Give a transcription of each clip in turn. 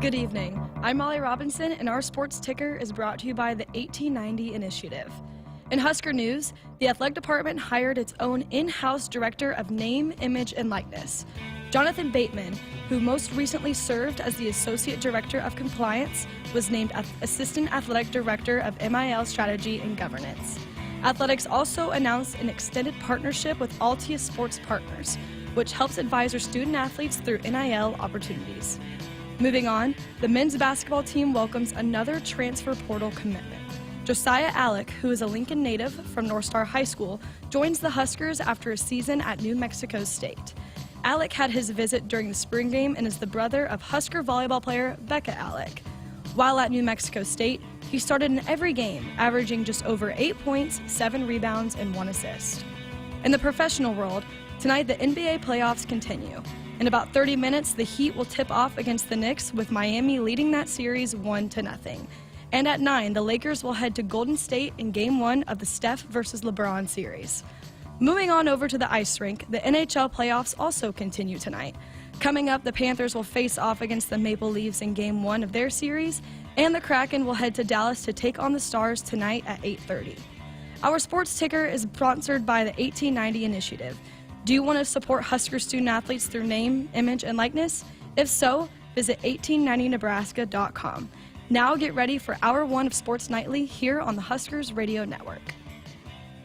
Good evening. I'm Molly Robinson, and our sports ticker is brought to you by the 1890 Initiative. In Husker news, the athletic department hired its own in-house director of name, image, and likeness. Jonathan Bateman, who most recently served as the associate director of compliance, was named assistant athletic director of MIL strategy and governance. Athletics also announced an extended partnership with Altia Sports Partners, which helps advise their student athletes through NIL opportunities. Moving on, the men's basketball team welcomes another transfer portal commitment. Josiah Alec, who is a Lincoln native from North Star High School, joins the Huskers after a season at New Mexico State. Alec had his visit during the spring game and is the brother of Husker volleyball player Becca Alec. While at New Mexico State, he started in every game, averaging just over 8 points, 7 rebounds, and 1 assist. In the professional world, tonight the NBA playoffs continue. In about 30 minutes, the Heat will tip off against the Knicks, with Miami leading that series 1-0. And at 9, the Lakers will head to Golden State in Game 1 of the Steph versus LeBron series. Moving on over to the ice rink, the NHL playoffs also continue tonight. Coming up, the Panthers will face off against the Maple Leafs in Game 1 of their series, and the Kraken will head to Dallas to take on the Stars tonight at 8:30. Our sports ticker is sponsored by the 1890 Initiative. Do you want to support Husker student athletes through name, image, and likeness? If so, visit 1890nebraska.com. Now get ready for Hour 1 of Sports Nightly here on the Huskers Radio Network.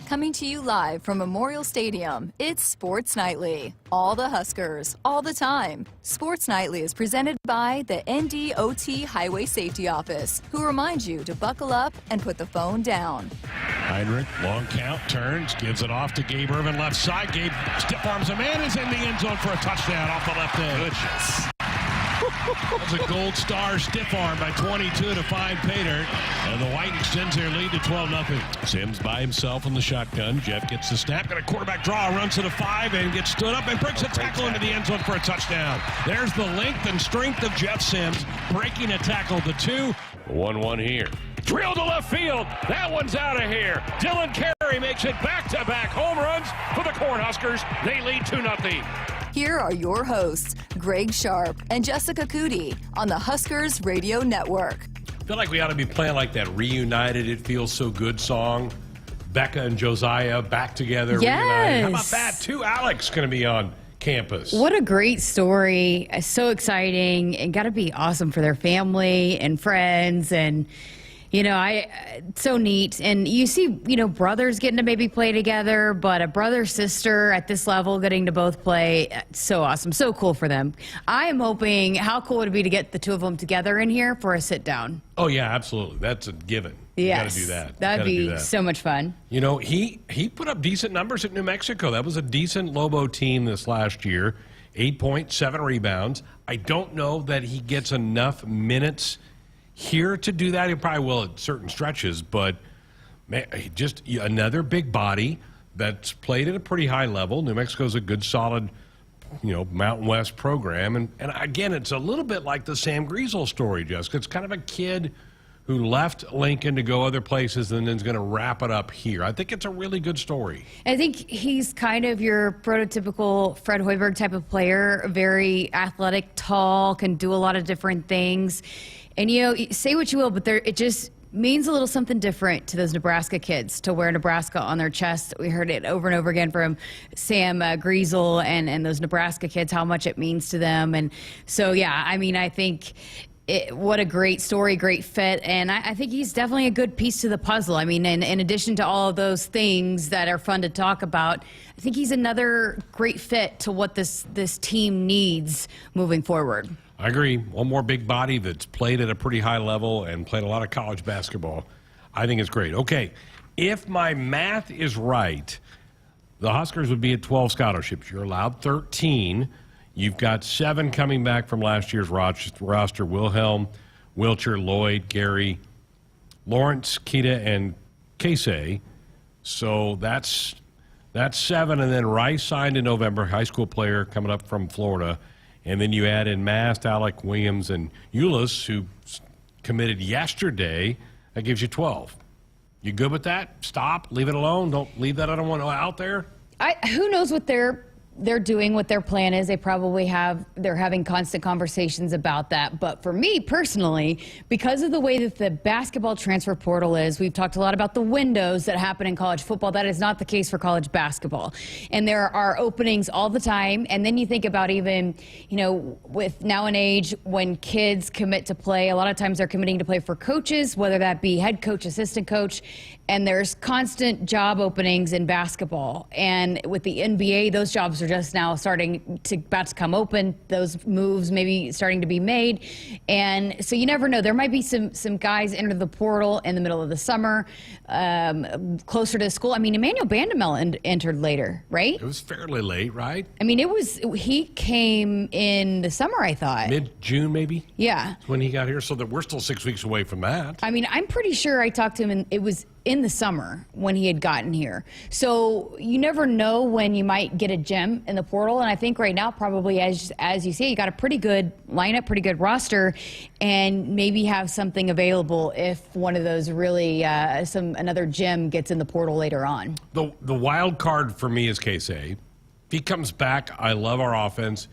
Coming to you live from Memorial Stadium, it's Sports Nightly. All the Huskers, all the time. Sports Nightly is presented by the NDOT Highway Safety Office, who reminds you to buckle up and put the phone down. Heinrich, long count, turns, gives it off to Gabe Irvin, left side. Gabe stiff arms a man, is in the end zone for a touchdown off the left end. Goodness. That's a gold star stiff arm by 22 to find Pater. And the White extends their lead to 12-0. Sims by himself in the shotgun. Jeff gets the snap, got a quarterback draw, runs to the 5 and gets stood up and breaks a tackle into the end zone for a touchdown. There's the length and strength of Jeff Sims, breaking a tackle to 2. 1-1 here. Drill to left field. That one's out of here. Dylan Carey makes it back-to-back home runs for the Cornhuskers. They lead 2-0. Here are your hosts, Greg Sharpe and Jessica Coody on the Huskers Radio Network. I feel like we ought to be playing like that Reunited, It Feels So Good song. Becca and Josiah back together. Yes. Reunited. How about that? 2 Alex going to be on campus. What a great story. So exciting, and got to be awesome for their family and friends. And, you know, so neat. And you see, you know, brothers getting to maybe play together, but a brother-sister at this level getting to both play, so awesome. So cool for them. I am hoping, how cool would it be to get the two of them together in here for a sit-down? Oh, yeah, absolutely. That's a given. Yes. You got to do that. That'd be so much fun. You know, he put up decent numbers at New Mexico. That was a decent Lobo team this last year. 8 points, 7 rebounds. I don't know that he gets enough minutes here to do that. He probably will at certain stretches, but man, just another big body that's played at a pretty high level. New Mexico's a good, solid, you know, Mountain West program. And again, it's a little bit like the Sam Griesel story, Jessica. It's kind of a kid who left Lincoln to go other places and then is going to wrap it up here. I think it's a really good story. I think he's kind of your prototypical Fred Hoiberg type of player, very athletic, tall, can do a lot of different things. And, you know, say what you will, but it just means a little something different to those Nebraska kids to wear Nebraska on their chest. We heard it over and over again from Sam Griesel and those Nebraska kids, how much it means to them. And so, yeah, I mean, I think what a great story, great fit. And I think he's definitely a good piece to the puzzle. I mean, in addition to all of those things that are fun to talk about, I think he's another great fit to what this team needs moving forward. I agree. One more big body that's played at a pretty high level and played a lot of college basketball. I think it's great. Okay, if my math is right, the Huskers would be at 12 scholarships. You're allowed 13. You've got 7 coming back from last year's roster. Wilhelm, Wilcher, Lloyd, Gary, Lawrence, Kita, and Casey. So that's 7. And then Rice signed in November, high school player coming up from Florida. And then you add in Mast, Alec, Williams, and Euless, who committed yesterday. That gives you 12. You good with that? Stop? Leave it alone? Don't leave that other one out there? Who knows what their they're doing what their plan is. They're having constant conversations about that. But for me personally, because of the way that the basketball transfer portal is, we've talked a lot about the windows that happen in college football. That is not the case for college basketball. And there are openings all the time. And then you think about even, with now an age when kids commit to play, a lot of times they're committing to play for coaches, whether that be head coach, assistant coach, and there's constant job openings in basketball. And with the NBA, those jobs are just now about to come open. Those moves maybe starting to be made. And so you never know. There might be some guys enter the portal in the middle of the summer, closer to school. I mean, Emmanuel Bandamel entered later, right? It was fairly late, right? I mean, he came in the summer, I thought. Mid-June, maybe? Yeah. When he got here, so that we're still 6 weeks away from that. I mean, I'm pretty sure I talked to him, and it was in the summer when he had gotten here. So you never know when you might get a gem in the portal. And I think right now, probably as you see, you got a pretty good lineup, pretty good roster, and maybe have something available if one of those really, another gem gets in the portal later on. The wild card for me is Casey. If he comes back, I love our offense.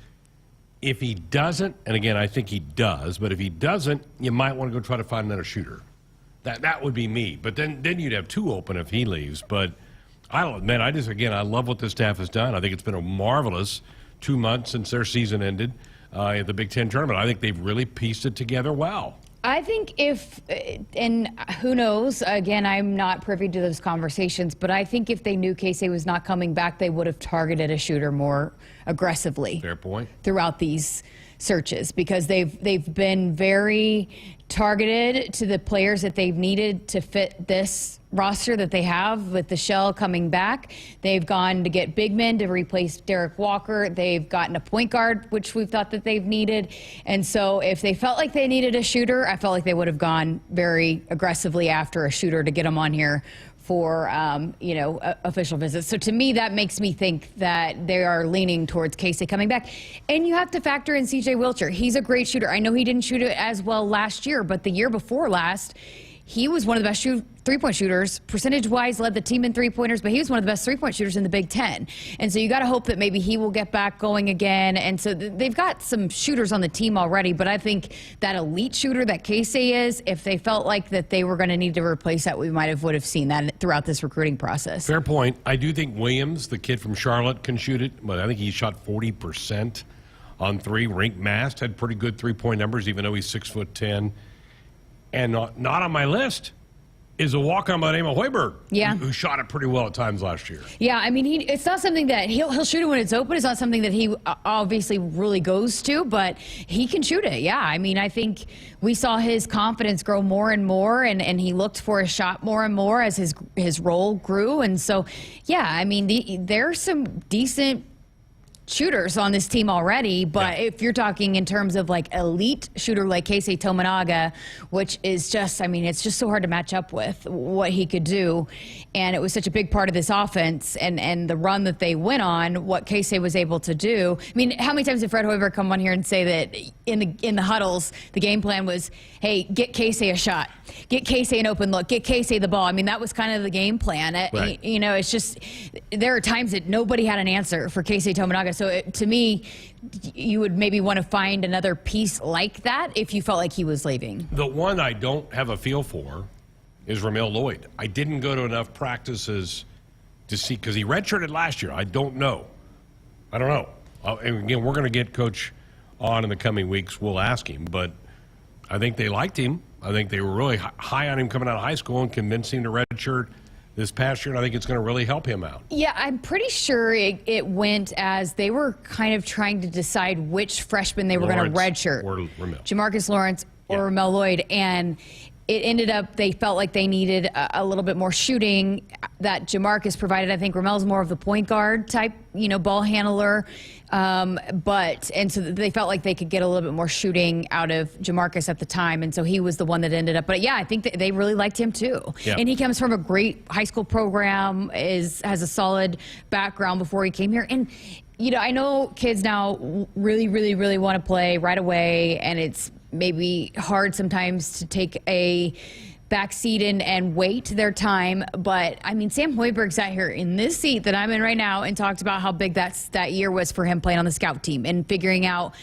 If he doesn't, and again, I think he does, but if he doesn't, you might want to go try to find another shooter. That would be me. But then you'd have two open if he leaves. But I love what this staff has done. I think it's been a marvelous 2 months since their season ended at the Big Ten tournament. I think they've really pieced it together well. I think and who knows, again, I'm not privy to those conversations, but I think if they knew Casey was not coming back, they would have targeted a shooter more aggressively. Fair point. Throughout these searches, because they've been very targeted to the players that they've needed to fit this roster that they have with the shell coming back. They've gone to get big men to replace Derek Walker. They've gotten a point guard, which we've thought that they've needed. And so if they felt like they needed a shooter, I felt like they would have gone very aggressively after a shooter to get them on here for official visits. So to me, that makes me think that they are leaning towards Casey coming back. And you have to factor in CJ Wilcher. He's a great shooter. I know he didn't shoot it as well last year, but the year before last, he was one of the best three-point shooters. Percentage-wise, led the team in three-pointers, but he was one of the best three-point shooters in the Big Ten. And so you got to hope that maybe he will get back going again. And so they've got some shooters on the team already, but I think that elite shooter that Casey is, if they felt like that they were going to need to replace that, we would have seen that throughout this recruiting process. Fair point. I do think Williams, the kid from Charlotte, can shoot it, but I think he shot 40% on three. Rink Mast had pretty good three-point numbers, even though he's 6'10". And not on my list is a walk-on by the name of Hoiberg, who shot it pretty well at times last year. Yeah, I mean, it's not something that he'll shoot it when it's open. It's not something that he obviously really goes to, but he can shoot it. Yeah, I mean, I think we saw his confidence grow more and more, and he looked for a shot more and more as his role grew. And so, yeah, I mean, there's some decent shooters on this team already, but if you're talking in terms of like elite shooter like Casey Tominaga, which is just, I mean, it's just so hard to match up with what he could do. And it was such a big part of this offense and the run that they went on, what Casey was able to do. I mean, how many times did Fred Hoiberg come on here and say that in the huddles, the game plan was, hey, get Casey a shot, get Casey an open look, get Casey the ball. I mean, that was kind of the game plan. Right. It's just, there are times that nobody had an answer for Casey Tominaga. So to me, you would maybe want to find another piece like that if you felt like he was leaving. The one I don't have a feel for is Ramel Lloyd. I didn't go to enough practices to see, because he redshirted last year. I don't know. And again, we're going to get Coach on in the coming weeks. We'll ask him. But I think they liked him. I think they were really high on him coming out of high school and convinced him to redshirt this past year, and I think it's going to really help him out. Yeah, I'm pretty sure it went as they were kind of trying to decide which freshman they were going to redshirt. Or Ramel. Jamarcus Lawrence or Ramel Lloyd. And it ended up they felt like they needed a little bit more shooting that Jamarcus provided. I think Ramel's more of the point guard type, ball handler. And so they felt like they could get a little bit more shooting out of Jamarcus at the time. And so he was the one that ended up. But yeah, I think they really liked him too. Yeah. And he comes from a great high school program, has a solid background before he came here. And, I know kids now really, really, really want to play right away. And it's maybe hard sometimes to take a backseat and wait their time. But I mean, Sam Hoiberg sat here in this seat that I'm in right now and talked about how big that year was for him playing on the scout team and figuring out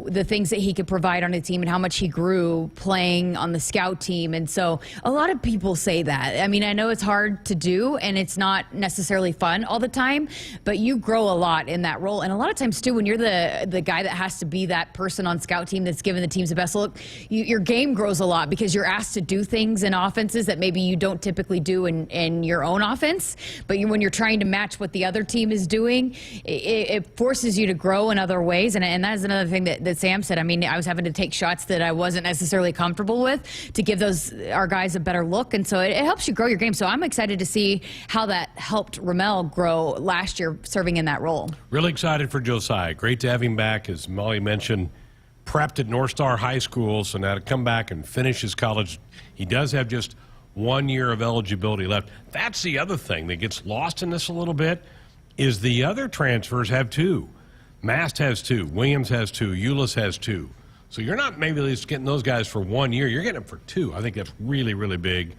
the things that he could provide on a team and how much he grew playing on the scout team. And so a lot of people say that. I mean, I know it's hard to do and it's not necessarily fun all the time, but you grow a lot in that role. And a lot of times too, when you're the guy that has to be that person on scout team that's giving the teams the best look, your game grows a lot because you're asked to do things in offenses that maybe you don't typically do in your own offense. But when you're trying to match what the other team is doing, it forces you to grow in other ways. And that is another thing that Sam said. I mean, I was having to take shots that I wasn't necessarily comfortable with to give our guys a better look. And so it helps you grow your game. So I'm excited to see how that helped Ramel grow last year serving in that role. Really excited for Josiah. Great to have him back. As Molly mentioned, prepped at North Star High School, so now to come back and finish his college. He does have just 1 year of eligibility left. That's the other thing that gets lost in this a little bit, is the other transfers have 2. Mast has 2. Williams has 2. Euless has 2. So you're not maybe just getting those guys for 1 year. You're getting them for 2. I think that's really, really big.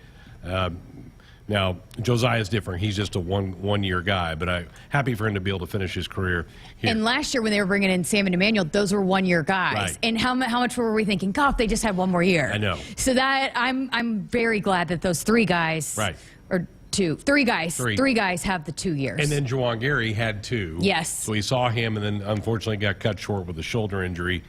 Now, Josiah is different. He's just a one-year guy, but I'm happy for him to be able to finish his career here. And last year when they were bringing in Sam and Emmanuel, those were 1 year guys. Right. And how much were we thinking, God, if they just had 1 more year? I know. So that I'm very glad that those 3 guys, right, or 3 guys, 3 guys have the 2 years. And then Juwan Gary had 2. Yes. So we saw him, and then unfortunately got cut short with a shoulder injury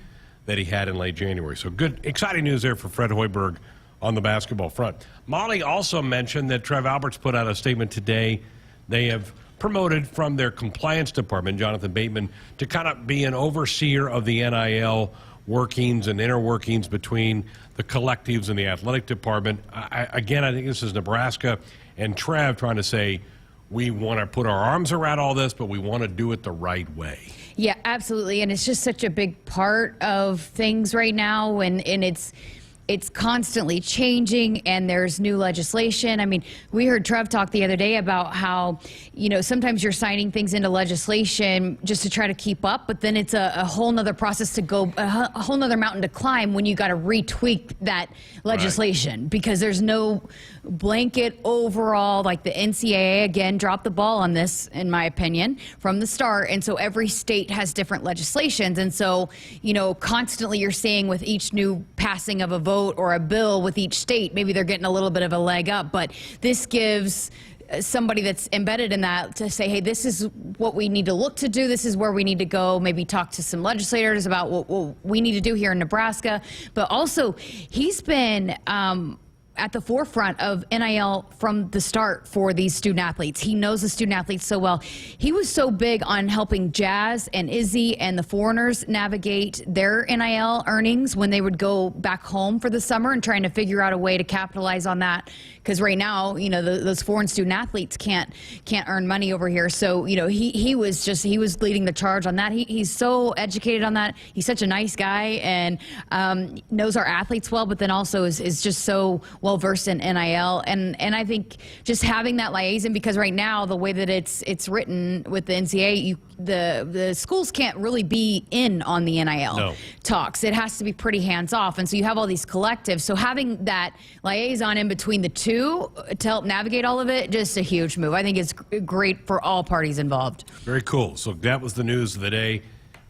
that he had in late January. So good, exciting news there for Fred Hoiberg on the basketball front. Molly also mentioned that Trev Alberts put out a statement today. They have promoted from their compliance department, Jonathan Bateman, to kind of be an overseer of the NIL workings and inner workings between the collectives and the athletic department. I think this is Nebraska and Trev trying to say, we want to put our arms around all this, but we want to do it the right way. Yeah, absolutely. And it's just such a big part of things right now, and it's constantly changing, and there's new legislation. I mean, we heard Trev talk the other day about how, sometimes you're signing things into legislation just to try to keep up, but then it's a whole nother process to go, a whole nother mountain to climb when you got to retweak that legislation, right, because there's no blanket overall, like the NCAA, again, dropped the ball on this, in my opinion, from the start. And so every state has different legislations. And so, constantly you're seeing with each new passing of a vote or a bill with each state, maybe they're getting a little bit of a leg up, but this gives somebody that's embedded in that to say, hey, this is what we need to look to do. This is where we need to go. Maybe talk to some legislators about what we need to do here in Nebraska. But also, he's been at the forefront of NIL from the start for these student athletes. He knows the student athletes so well. He was so big on helping Jazz and Izzy and the foreigners navigate their NIL earnings when they would go back home for the summer, and trying to figure out a way to capitalize on that. Because right now, those foreign student athletes can't earn money over here. So, he was leading the charge on that. He's so educated on that. He's such a nice guy, and knows our athletes well, but then also is just so well versed in NIL, and I think just having that liaison, because right now the way that it's written with the NCAA, the schools can't really be in on the NIL talks. It has to be pretty hands off, and so you have all these collectives. So having that liaison in between the two to help navigate all of it, just a huge move. I think it's great for all parties involved. Very cool. So that was the news of the day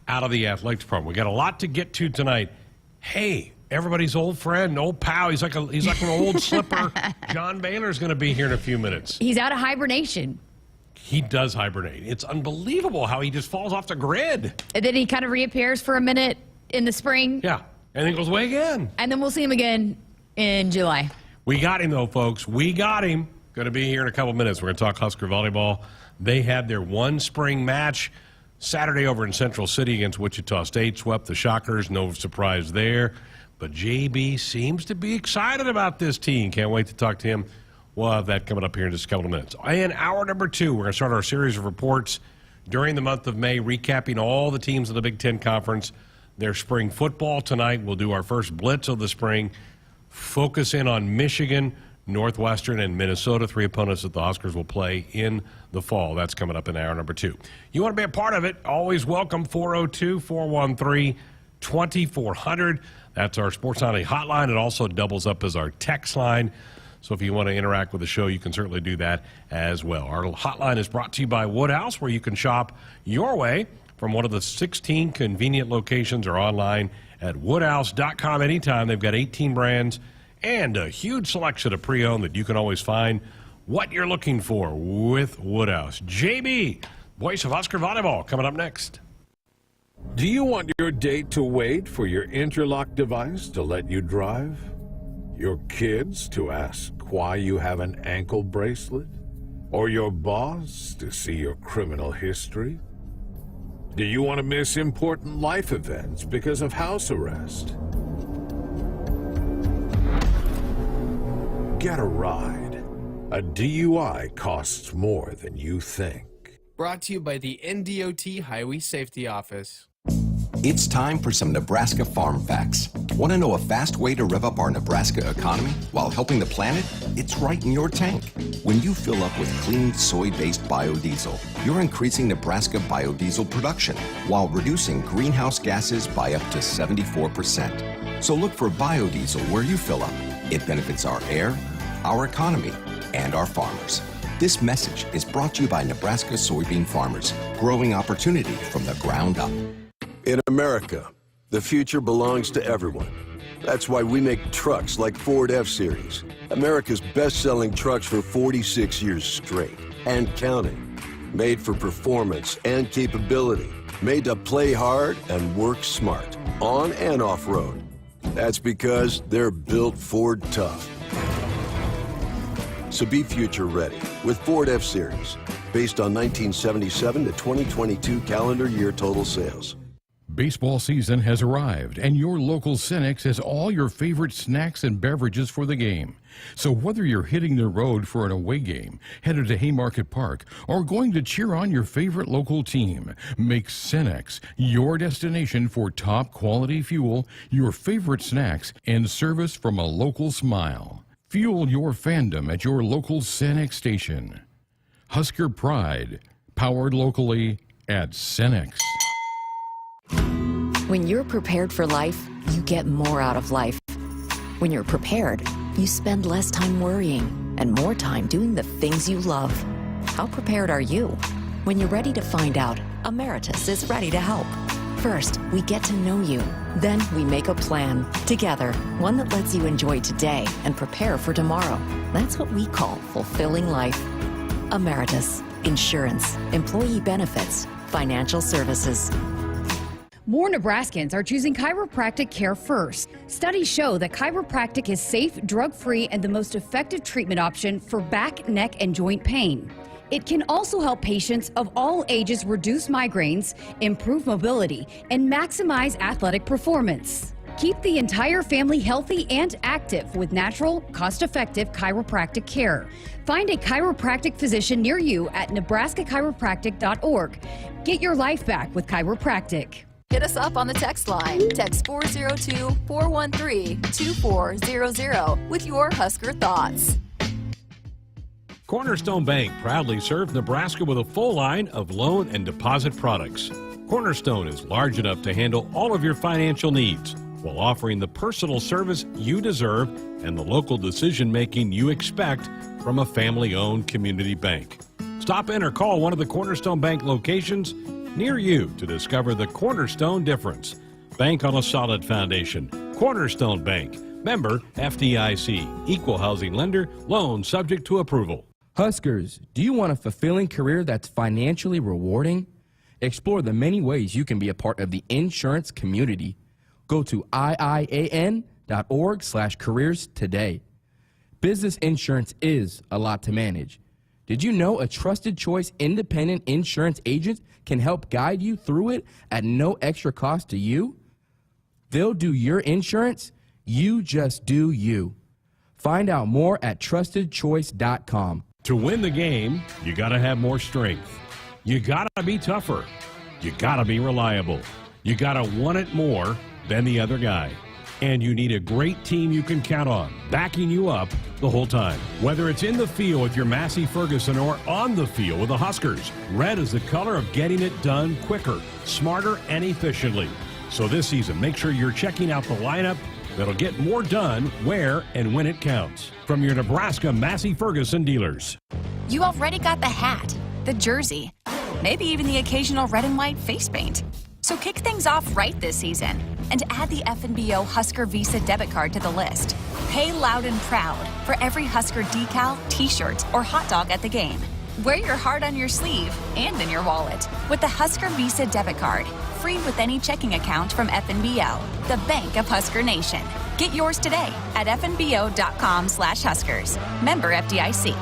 out of the athletic department. We got a lot to get to tonight. Hey, everybody's old friend, old pal. He's like an old slipper. John Baylor's going to be here in a few minutes. He's out of hibernation. He does hibernate. It's unbelievable how he just falls off the grid. And then he kind of reappears for a minute in the spring. Yeah, and then goes away again. And then we'll see him again in July. We got him, though, folks. We got him. Going to be here in a couple minutes. We're going to talk Husker volleyball. They had their one spring match Saturday over in Central City against Wichita State. Swept the Shockers. No surprise there. But JB seems to be excited about this team. Can't wait to talk to him. We'll have that coming up here in just a couple of minutes. In hour number 2, we're going to start our series of reports during the month of May, recapping all the teams in the Big Ten Conference, their spring football tonight. We'll do our first Blitz of the spring, focus in on Michigan, Northwestern, and Minnesota, 3 opponents that the Huskers will play in the fall. That's coming up in hour number 2. You want to be a part of it, always welcome, 402-413-2400. That's our Sports Nightly hotline. It also doubles up as our text line. So if you want to interact with the show, you can certainly do that as well. Our hotline is brought to you by Woodhouse, where you can shop your way from one of the 16 convenient locations or online at woodhouse.com anytime. They've got 18 brands and a huge selection of pre-owned that you can always find what you're looking for with Woodhouse. JB, voice of Husker volleyball, coming up next. Do you want your date to wait for your interlock device to let you drive? Your kids to ask why you have an ankle bracelet? Or your boss to see your criminal history? Do you want to miss important life events because of house arrest? Get a ride. A DUI costs more than you think. Brought to you by the NDOT Highway Safety Office. It's time for some Nebraska farm facts. Want to know a fast way to rev up our Nebraska economy while helping the planet? It's right in your tank. When you fill up with clean soy-based biodiesel, you're increasing Nebraska biodiesel production while reducing greenhouse gases by up to 74%. So look for biodiesel where you fill up. It benefits our air, our economy, and our farmers. This message is brought to you by Nebraska soybean farmers, growing opportunity from the ground up. In America, the future belongs to everyone. That's why we make trucks like Ford F-Series, America's best-selling trucks for 46 years straight and counting. Made for performance and capability, made to play hard and work smart, on and off-road. That's because they're built Ford tough. So be future ready with Ford F-Series, based on 1977 to 2022 calendar year total sales. Baseball season has arrived, and your local Cenex has all your favorite snacks and beverages for the game. So whether you're hitting the road for an away game, headed to Haymarket Park, or going to cheer on your favorite local team, make Cenex your destination for top quality fuel, your favorite snacks, and service from a local smile. Fuel your fandom at your local Cenex station. Husker Pride, powered locally at Cenex. When you're prepared for life, you get more out of life. When you're prepared, you spend less time worrying and more time doing the things you love. How prepared are you? When you're ready to find out, Emeritus is ready to help. First, we get to know you. Then we make a plan together, one that lets you enjoy today and prepare for tomorrow. That's what we call fulfilling life. Emeritus, insurance, employee benefits, financial services. More Nebraskans are choosing chiropractic care first. Studies show that chiropractic is safe, drug-free, and the most effective treatment option for back, neck, and joint pain. It can also help patients of all ages reduce migraines, improve mobility, and maximize athletic performance. Keep the entire family healthy and active with natural, cost-effective chiropractic care. Find a chiropractic physician near you at nebraska-chiropractic.org. Get your life back with chiropractic. Hit us up on the text line. Text 402-413-2400 with your Husker thoughts. Cornerstone Bank proudly serves Nebraska with a full line of loan and deposit products. Cornerstone is large enough to handle all of your financial needs while offering the personal service you deserve and the local decision-making you expect from a family-owned community bank. Stop in or call one of the Cornerstone Bank locations near you to discover the Cornerstone difference. Bank on a solid foundation. Cornerstone Bank. Member FDIC. Equal housing lender. Loan subject to approval. Huskers, do you want a fulfilling career that's financially rewarding? Explore the many ways you can be a part of the insurance community. Go to iian.org/careers today. Business insurance is a lot to manage. Did you know a trusted choice independent insurance agent can help guide you through it at no extra cost to you? They'll do your insurance. You just do you. Find out more at trustedchoice.com. To win the game, you got to have more strength. You got to be tougher. You got to be reliable. You got to want it more than the other guy. And you need a great team you can count on, backing you up the whole time. Whether it's in the field with your Massey Ferguson or on the field with the Huskers, red is the color of getting it done quicker, smarter, and efficiently. So this season, make sure you're checking out the lineup that'll get more done where and when it counts. From your Nebraska Massey Ferguson dealers. You already got the hat, the jersey, maybe even the occasional red and white face paint. So kick things off right this season and add the FNBO Husker Visa debit card to the list. Pay loud and proud for every Husker decal, t-shirt, or hot dog at the game. Wear your heart on your sleeve and in your wallet with the Husker Visa debit card, free with any checking account from FNBO, the bank of Husker Nation. Get yours today at fnbo.com/Huskers. Member FDIC.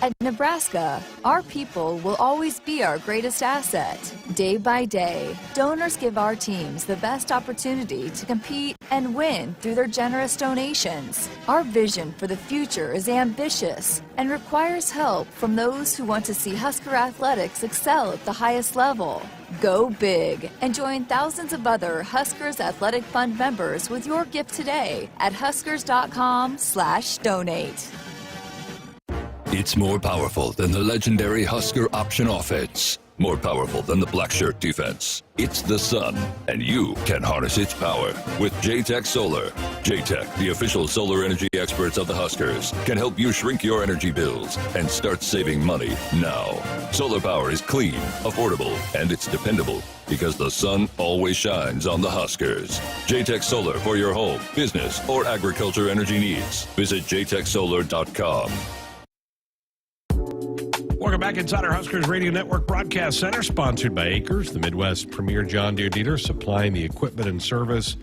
At Nebraska, our people will always be our greatest asset. Day by day, donors give our teams the best opportunity to compete and win through their generous donations. Our vision for the future is ambitious and requires help from those who want to see Husker athletics excel at the highest level. Go big and join thousands of other Huskers Athletic Fund members with your gift today at huskers.com/donate. It's more powerful than the legendary Husker option offense. More powerful than the black shirt defense. It's the sun, and you can harness its power with J-Tech Solar. J-Tech, the official solar energy experts of the Huskers, can help you shrink your energy bills and start saving money now. Solar power is clean, affordable, and it's dependable because the sun always shines on the Huskers. J-Tech Solar for your home, business, or agriculture energy needs. Visit jtechsolar.com. Welcome back inside our Huskers Radio Network Broadcast Center, sponsored by Acres, the Midwest's premier John Deere dealer, supplying the equipment and service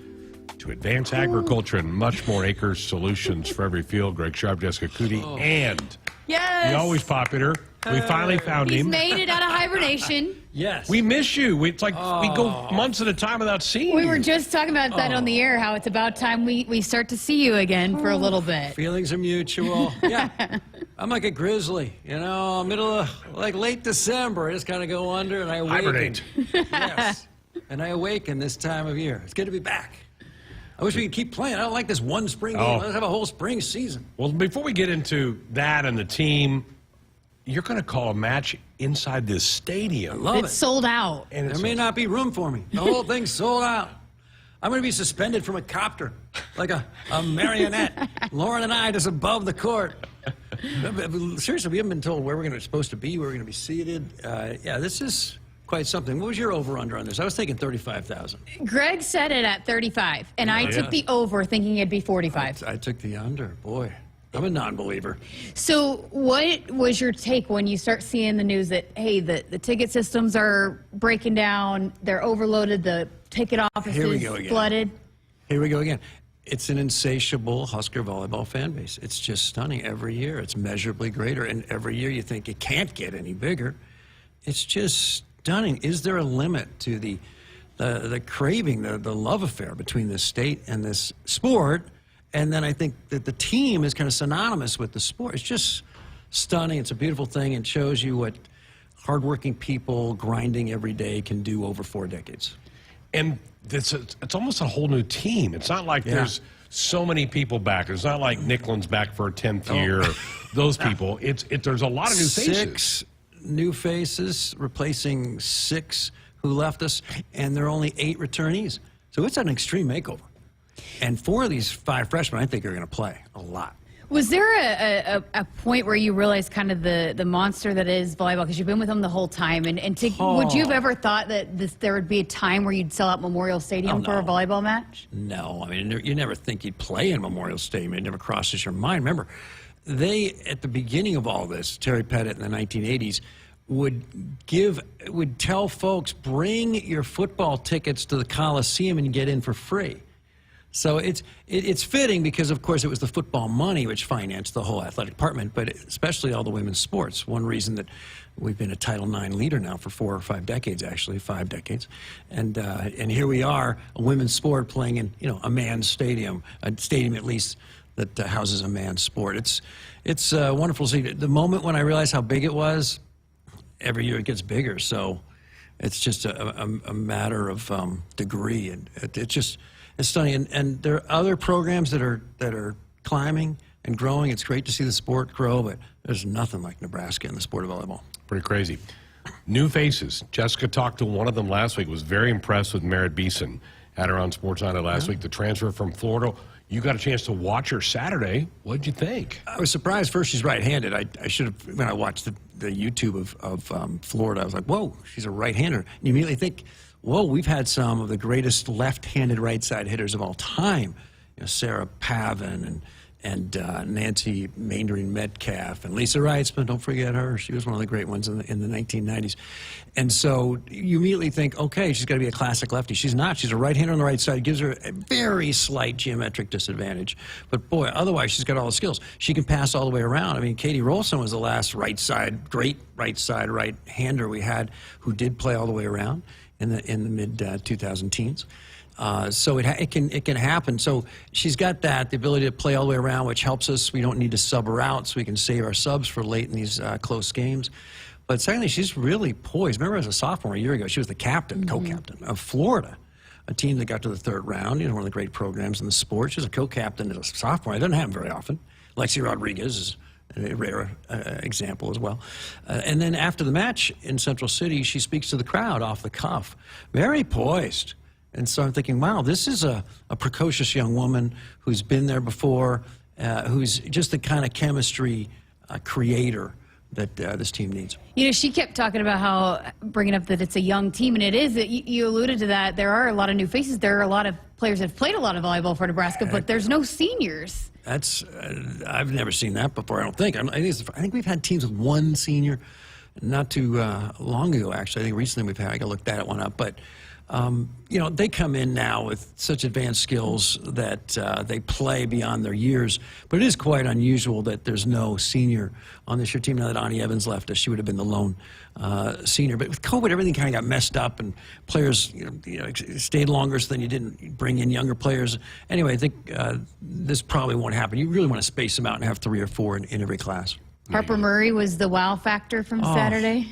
to advance agriculture and much more. Acres solutions for every field. Greg Sharpe, Jessica Coody, and Yes. the always popular. We finally found He's him. made it out of hibernation. Yes. We miss you. It's like we go months at a time without seeing We you. were just talking about that on the air, how it's about time we start to see you again for a little bit. Feelings are mutual. Yeah. I'm like a grizzly, you know, middle of, like late December. I just kind of go under and I awaken. Hibernate. Yes. And I awaken this time of year. It's good to be back. I wish we could keep playing. I don't like this one spring game. Let's have a whole spring season. Well, before we get into that and the team, you're going to call a match inside this stadium. Love It's sold out. And There may not be room for me. The whole thing's sold out. I'm going to be suspended from a copter, like a marionette. Lauren and I just above the court. Seriously, we haven't been told where we're supposed to be, where we're going to be seated. Yeah, this is quite something. What was your over-under on this? I was thinking 35,000. Greg said it at 35, and I took the over thinking it'd be 45. I took the under. Boy, I'm a non-believer. So what was your take when you start seeing the news that, hey, the ticket systems are breaking down, they're overloaded, the ticket offices Here we go again. flooded? Here we go again. It's an insatiable Husker volleyball fan base. It's just stunning every year. It's measurably greater, and every year you think it can't get any bigger. It's just stunning. Is there a limit to the craving, the love affair between this state and this sport? And then I think that the team is kind of synonymous with the sport. It's just stunning. It's a beautiful thing. It shows you what hardworking people grinding every day can do over 4 decades. And it's almost a whole new team. It's not like there's so many people back. It's not like Nicklin's back for a 10th year. Or those people. There's a lot of new faces. 6 new faces replacing 6 who left us, and there are only 8 returnees. So it's an extreme makeover. And 4 of these 5 freshmen, I think, are going to play a lot. Was there a point where you realized kind of the monster that is volleyball, because you've been with them the whole time, would you have ever thought that there would be a time where you'd sell out Memorial Stadium for a volleyball match? No, I mean, you never think you'd play in Memorial Stadium. It never crosses your mind. Remember, at the beginning of all this, Terry Pettit in the 1980s would tell folks, bring your football tickets to the Coliseum and get in for free. So it's fitting because, of course, it was the football money which financed the whole athletic department, but especially all the women's sports. One reason that we've been a Title IX leader now for 4 or 5 decades, actually, 5 decades, and here we are, a women's sport playing in a man's stadium, a stadium at least that houses a man's sport. It's wonderful to see. The moment when I realized how big it was, every year it gets bigger. So it's just a matter of degree, and it's stunning. And there are other programs that are climbing and growing. It's great to see the sport grow, but there's nothing like Nebraska in the sport of volleyball. Pretty crazy. New faces. Jessica talked to one of them last week, was very impressed with Merritt Beeson Had her on Sports Night last week, the transfer from Florida. You got a chance to watch her Saturday. What did you think? I was surprised. First, she's right-handed. I should have, when I watched the YouTube of Florida, I was like, whoa, she's a right-hander. And you immediately think, whoa, we've had some of the greatest left-handed right-side hitters of all time. You know, Sarah Pavin and Nancy Maindring Metcalf and Lisa Reitzman, don't forget her. She was one of the great ones in the 1990s. And so you immediately think, okay, she's got to be a classic lefty. She's not. She's a right-hander on the right side. It gives her a very slight geometric disadvantage. But, boy, otherwise she's got all the skills. She can pass all the way around. I mean, Katie Rolson was the last great right-side right-hander we had who did play all the way around in the mid-2010s. So it can happen. So she's got the ability to play all the way around, which helps us. We don't need to sub her out, so we can save our subs for late in these close games. But secondly, she's really poised. Remember, as a sophomore a year ago, she was the captain, co-captain of Florida, a team that got to the third round. You know, one of the great programs in the sport. She was a co-captain as a sophomore. It doesn't happen very often. Lexi Rodriguez is a rare example as well. And then after the match in Central City, she speaks to the crowd off the cuff, very poised. And so I'm thinking, wow, this is a precocious young woman who's been there before, who's just the kind of chemistry creator that this team needs. You know, she kept talking about how, bringing up that it's a young team, and it is. You alluded to that. There are a lot of new faces. There are a lot of players that have played a lot of volleyball for Nebraska, but there's no seniors. That's I've never seen that before, I don't think. I think we've had teams with one senior not too long ago, actually. I think recently I got to look that one up. But you know, they come in now with such advanced skills that they play beyond their years. But it is quite unusual that there's no senior on this year team. Now that Ani Evans left us, she would have been the lone senior. But with COVID, everything kind of got messed up, and players stayed longer, so then you didn't bring in younger players. Anyway, I think this probably won't happen. You really want to space them out and have 3 or 4 in every class. Harper Murray was the wow factor from Saturday.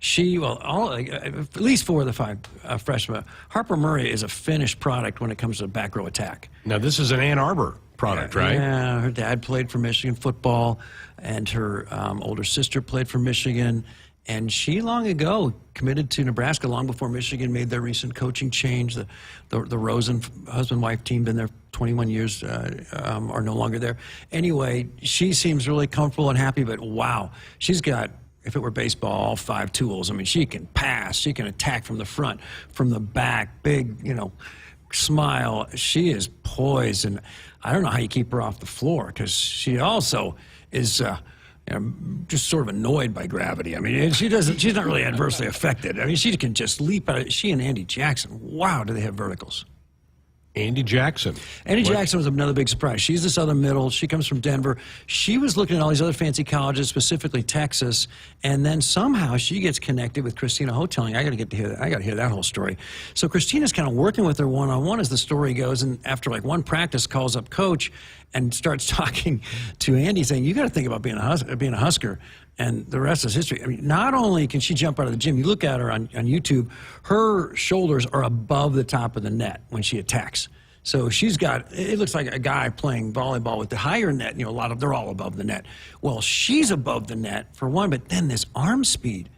At least 4 of the 5 freshmen. Harper Murray is a finished product when it comes to back row attack. Now, this is an Ann Arbor product, right? Yeah, her dad played for Michigan football, and her older sister played for Michigan. And she long ago committed to Nebraska, long before Michigan made their recent coaching change. The Rosen husband-wife team, been there 21 years, are no longer there. Anyway, she seems really comfortable and happy, but wow, she's got, if it were baseball, all 5 tools. I mean, she can pass, she can attack from the front, from the back, big, smile. She is poised, and I don't know how you keep her off the floor, because she also is just sort of annoyed by gravity. I mean, she's not really adversely affected. I mean, she can just leap out. She and Andy Jackson, wow, do they have verticals. Andy Jackson. Jackson was another big surprise. She's the Southern Middle. She comes from Denver. She was looking at all these other fancy colleges, specifically Texas, and then somehow she gets connected with Christina Hoteling. I got to hear that whole story. So Christina's kind of working with her one-on-one as the story goes, and after like one practice, calls up coach and starts talking to Andy, saying, "You got to think about being a Husker." And the rest is history. I mean, not only can she jump out of the gym, you look at her on YouTube, her shoulders are above the top of the net when she attacks. So she's got, it looks like a guy playing volleyball with the higher net, they're all above the net. Well, she's above the net for one, but then this arm speed.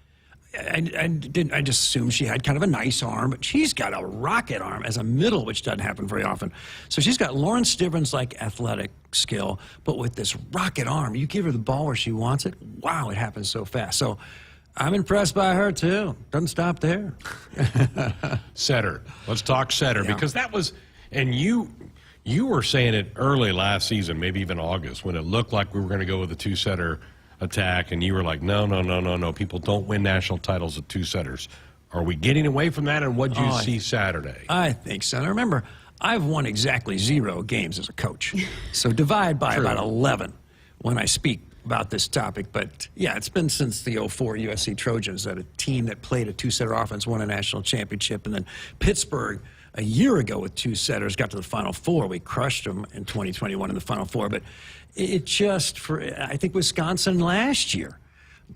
I just assumed she had kind of a nice arm, but she's got a rocket arm as a middle, which doesn't happen very often. So she's got Lauren Stivrins-like athletic skill, but with this rocket arm, you give her the ball where she wants it, wow, it happens so fast. So I'm impressed by her, too. Doesn't stop there. Setter. Let's talk setter, because that was, and you were saying it early last season, maybe even August, when it looked like we were going to go with a 2-setter attack, and you were like, no, people don't win national titles with 2 setters. Are we getting away from that, and what did you see Saturday? I think so. Now, remember, I've won exactly 0 games as a coach, so divide by about 11 when I speak about this topic. But yeah, it's been since the 04 USC Trojans that a team that played a 2-setter offense won a national championship, and then Pittsburgh a year ago with 2 setters got to the Final Four. We crushed them in 2021 in the Final Four, but it just, I think Wisconsin last year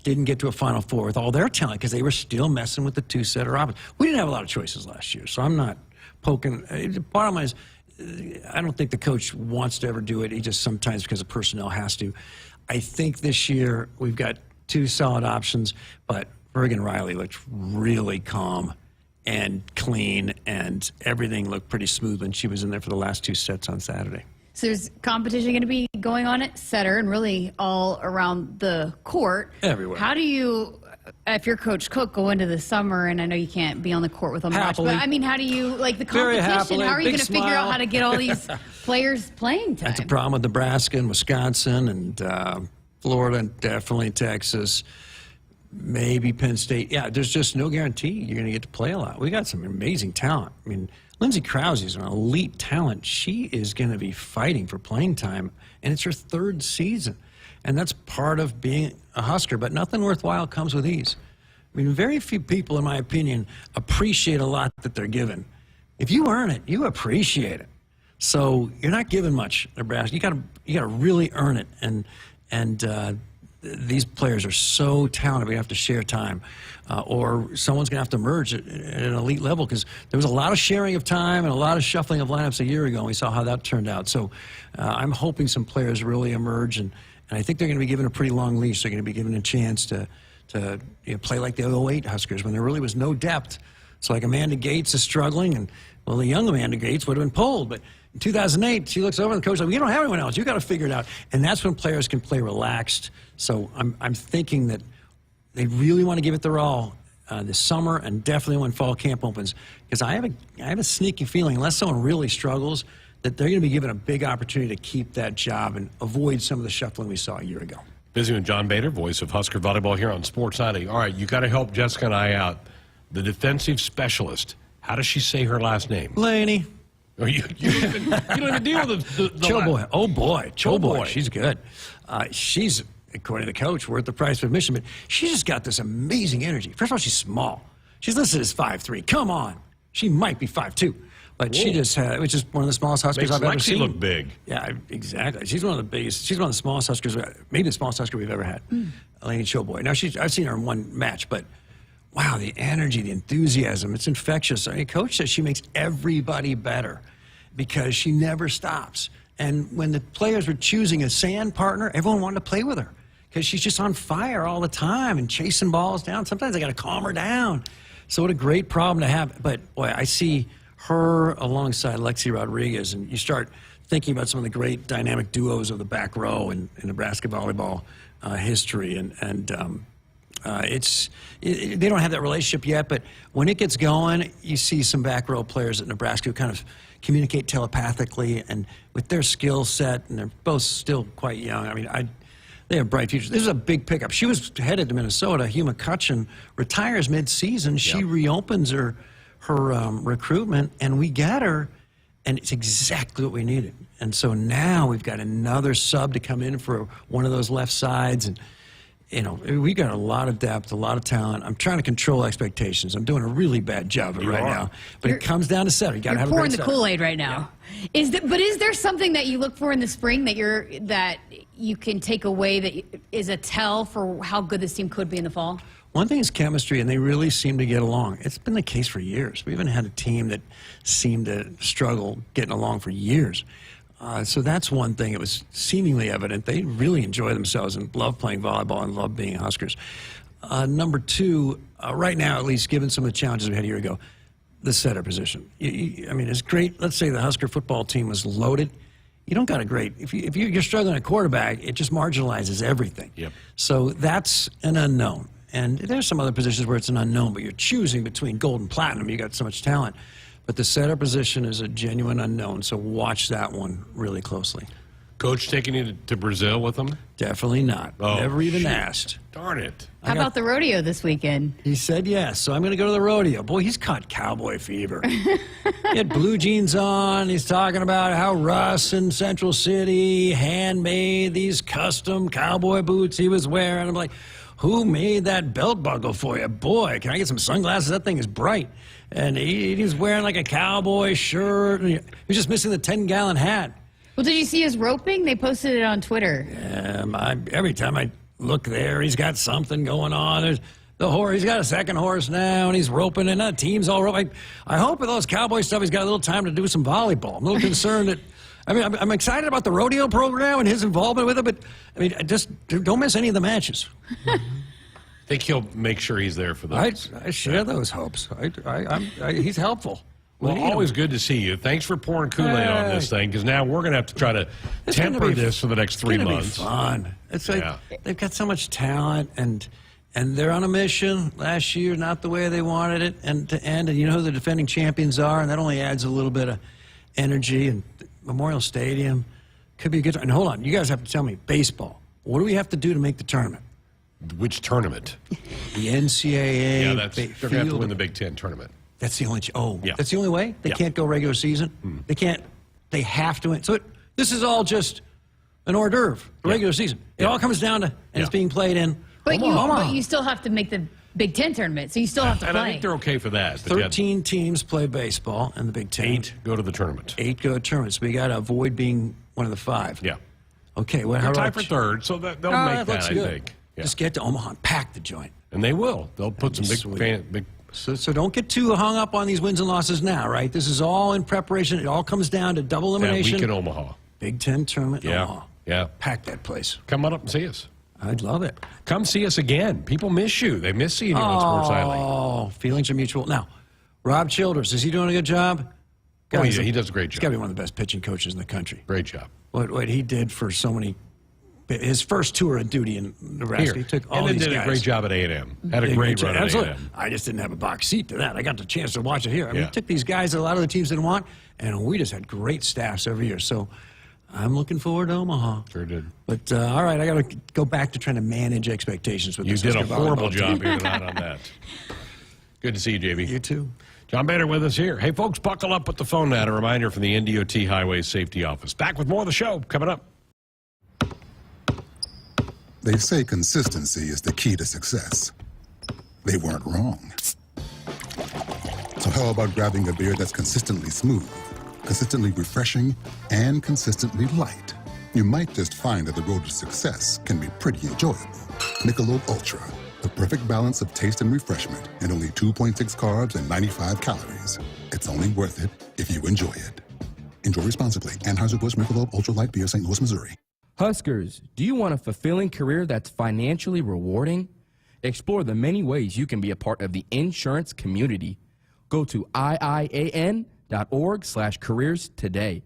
didn't get to a Final Four with all their talent because they were still messing with the 2-setter offense. We didn't have a lot of choices last year, so I'm not poking. The bottom line is, I don't think the coach wants to ever do it. He just sometimes, because of personnel, has to. I think this year we've got 2 solid options, but Bergen Riley looked really calm and clean, and everything looked pretty smooth when she was in there for the last 2 sets on Saturday. So there's competition going to be going on at setter and really all around the court. Everywhere. How do you, if you're Coach Cook, go into the summer, and I know you can't be on the court with them much, Happily. but I mean, how do you, like the Very competition, happily, how are you big going to figure smile. out how to get all these players playing time? That's a problem with Nebraska and Wisconsin and Florida and definitely Texas, maybe Penn State. Yeah, there's just no guarantee you're going to get to play a lot. We got some amazing talent. I mean, Lindsey Krause is an elite talent. She is going to be fighting for playing time, and it's her 3rd season. And that's part of being a Husker, but nothing worthwhile comes with ease. I mean, very few people, in my opinion, appreciate a lot that they're given. If you earn it, you appreciate it. So you're not given much, Nebraska. You got to really earn it. And these players are so talented. We have to share time, or someone's going to have to emerge at an elite level, because there was a lot of sharing of time and a lot of shuffling of lineups a year ago, and we saw how that turned out. So I'm hoping some players really emerge, and I think they're going to be given a pretty long leash. They're going to be given a chance to play like the 08 Huskers, when there really was no depth. So like Amanda Gates is struggling, and well, the young Amanda Gates would have been pulled, but in 2008, she looks over and the coach is like, "We don't have anyone else. You got to figure it out." And that's when players can play relaxed. So I'm thinking that they really want to give it their all this summer, and definitely when fall camp opens, because I have a sneaky feeling, unless someone really struggles, that they're going to be given a big opportunity to keep that job and avoid some of the shuffling we saw a year ago. Busy with John Bader, voice of Husker volleyball here on Sports 90. All right, you got to help Jessica and I out. The defensive specialist. How does she say her last name? Laney. Or you don't even deal with the Choboy. Oh, boy. Choboy. Choboy. She's good. She's, according to the coach, worth the price of admission, but she's just got this amazing energy. First of all, she's small. She's listed as 5'3". Come on. She might be 5'2". But she just which is one of the smallest Huskers Makes I've ever Lexi seen. look big. Yeah, exactly. She's one of the biggest. She's one of the smallest Huskers, maybe the smallest Husker we've ever had. Laney Choboy. Now, I've seen her in one match, but wow, the energy, the enthusiasm, it's infectious. I mean, coach says she makes everybody better because she never stops. And when the players were choosing a sand partner, everyone wanted to play with her because she's just on fire all the time and chasing balls down. Sometimes I got to calm her down. So what a great problem to have. But boy, I see her alongside Lexi Rodriguez, and you start thinking about some of the great dynamic duos of the back row in Nebraska volleyball history, they don't have that relationship yet, but when it gets going, you see some back row players at Nebraska who kind of communicate telepathically and with their skill set, and they're both still quite young. I mean, they have bright futures. This is a big pickup. She was headed to Minnesota. Hugh McCutcheon retires mid-season. She reopens her recruitment, and we get her, and it's exactly what we needed. And so now we've got another sub to come in for one of those left sides, and you know, we got a lot of depth, a lot of talent. I'm trying to control expectations. I'm doing a really bad job of it right now. But it comes down to setter. You got to have a great pouring the setter. Kool-Aid right now. Yeah. But is there something that you look for in the spring that you can take away that is a tell for how good this team could be in the fall? One thing is chemistry, and they really seem to get along. It's been the case for years. We haven't had a team that seemed to struggle getting along for years. So that's one thing. It was seemingly evident. They really enjoy themselves and love playing volleyball and love being Huskers. Number two, right now, at least, given some of the challenges we had a year ago, the setter position. I mean, it's great. Let's say the Husker football team was loaded. You don't got a great, if you're struggling at quarterback, it just marginalizes everything. Yep. So that's an unknown. And there's some other positions where it's an unknown, but you're choosing between gold and platinum. You got so much talent. But the setter position is a genuine unknown, so watch that one really closely. Coach taking you to Brazil with them? Definitely not. Oh, Never even shoot. asked. Darn it. How about the rodeo this weekend? He said yes, so I'm going to go to the rodeo. Boy, he's caught cowboy fever. He had blue jeans on. He's talking about how Russ in Central City handmade these custom cowboy boots he was wearing. I'm like, who made that belt buckle for you? Boy, can I get some sunglasses? That thing is bright. And he was wearing like a cowboy shirt. He was just missing the 10-gallon hat. Well, did you see his roping? They posted it on Twitter. Every time I look there, he's got something going on. There's the horse. He's got a second horse now, and he's roping, and the team's all roping. I hope with all this cowboy stuff, he's got a little time to do some volleyball. I'm a little concerned that. I mean, I'm excited about the rodeo program and his involvement with it, but I mean, just don't miss any of the matches. think he'll make sure he's there for those. I share those hopes. He's helpful. Well, always good to see you. Thanks for pouring Kool-Aid on this thing, because now we're going to have to try to temper this for the next 3 months. It's fun. It's like they've got so much talent, and they're on a mission. Last year, not the way they wanted it, and to end. And you know who the defending champions are, and that only adds a little bit of energy. And Memorial Stadium could be a good. And hold on, you guys have to tell me baseball. What do we have to do to make the tournament? Which tournament? The NCAA. Yeah, they're going to have to win the Big Ten tournament. That's the only. That's the only way. They can't go regular season. They can't. They have to win. So this is all just an hors d'oeuvre. Regular season. It all comes down to, and it's being played in. But you still have to make the Big Ten tournament, so you still have to and play. I think they're okay for that. 13 teams play baseball in the Big Ten. 8 go to the tournament. 8 go to tournaments. We got to avoid being one of the 5. Yeah. Okay. Well, they're tied for third, so they'll make that. I think. Yeah. Just get to Omaha and pack the joint. And they will. They'll put some big. So don't get too hung up on these wins and losses now, right? This is all in preparation. It all comes down to double elimination. That week in Omaha. Big Ten tournament in Omaha. Yeah. Pack that place. Come on up and see us. I'd love it. Come see us again. People miss you. They miss seeing you on Sports Nightly. Oh, feelings are mutual. Now, Rob Childers, is he doing a good job? Guys, he does a great job. He's got to be one of the best pitching coaches in the country. Great job. What he did for so many. His first tour of duty in Nebraska, he took all and these did guys. a great job at A&M. Had a great run at A&M. I just didn't have a box seat to that. I got the chance to watch it here. I mean, he took these guys that a lot of the teams didn't want, and we just had great staffs every year. So I'm looking forward to Omaha. Sure did. But, all right, I got to go back to trying to manage expectations with this. You did a horrible job here tonight on that. Good to see you, JB. You too. John Bader with us here. Hey, folks, buckle up with the phone now. A reminder from the NDOT Highway Safety Office. Back with more of the show coming up. They say consistency is the key to success. They weren't wrong. So how about grabbing a beer that's consistently smooth, consistently refreshing, and consistently light? You might just find that the road to success can be pretty enjoyable. Michelob Ultra, the perfect balance of taste and refreshment, and only 2.6 carbs and 95 calories. It's only worth it if you enjoy it. Enjoy responsibly. Anheuser-Busch Michelob Ultra Light Beer, St. Louis, Missouri. Huskers, do you want a fulfilling career that's financially rewarding? Explore the many ways you can be a part of the insurance community. Go to iian.org/careers today.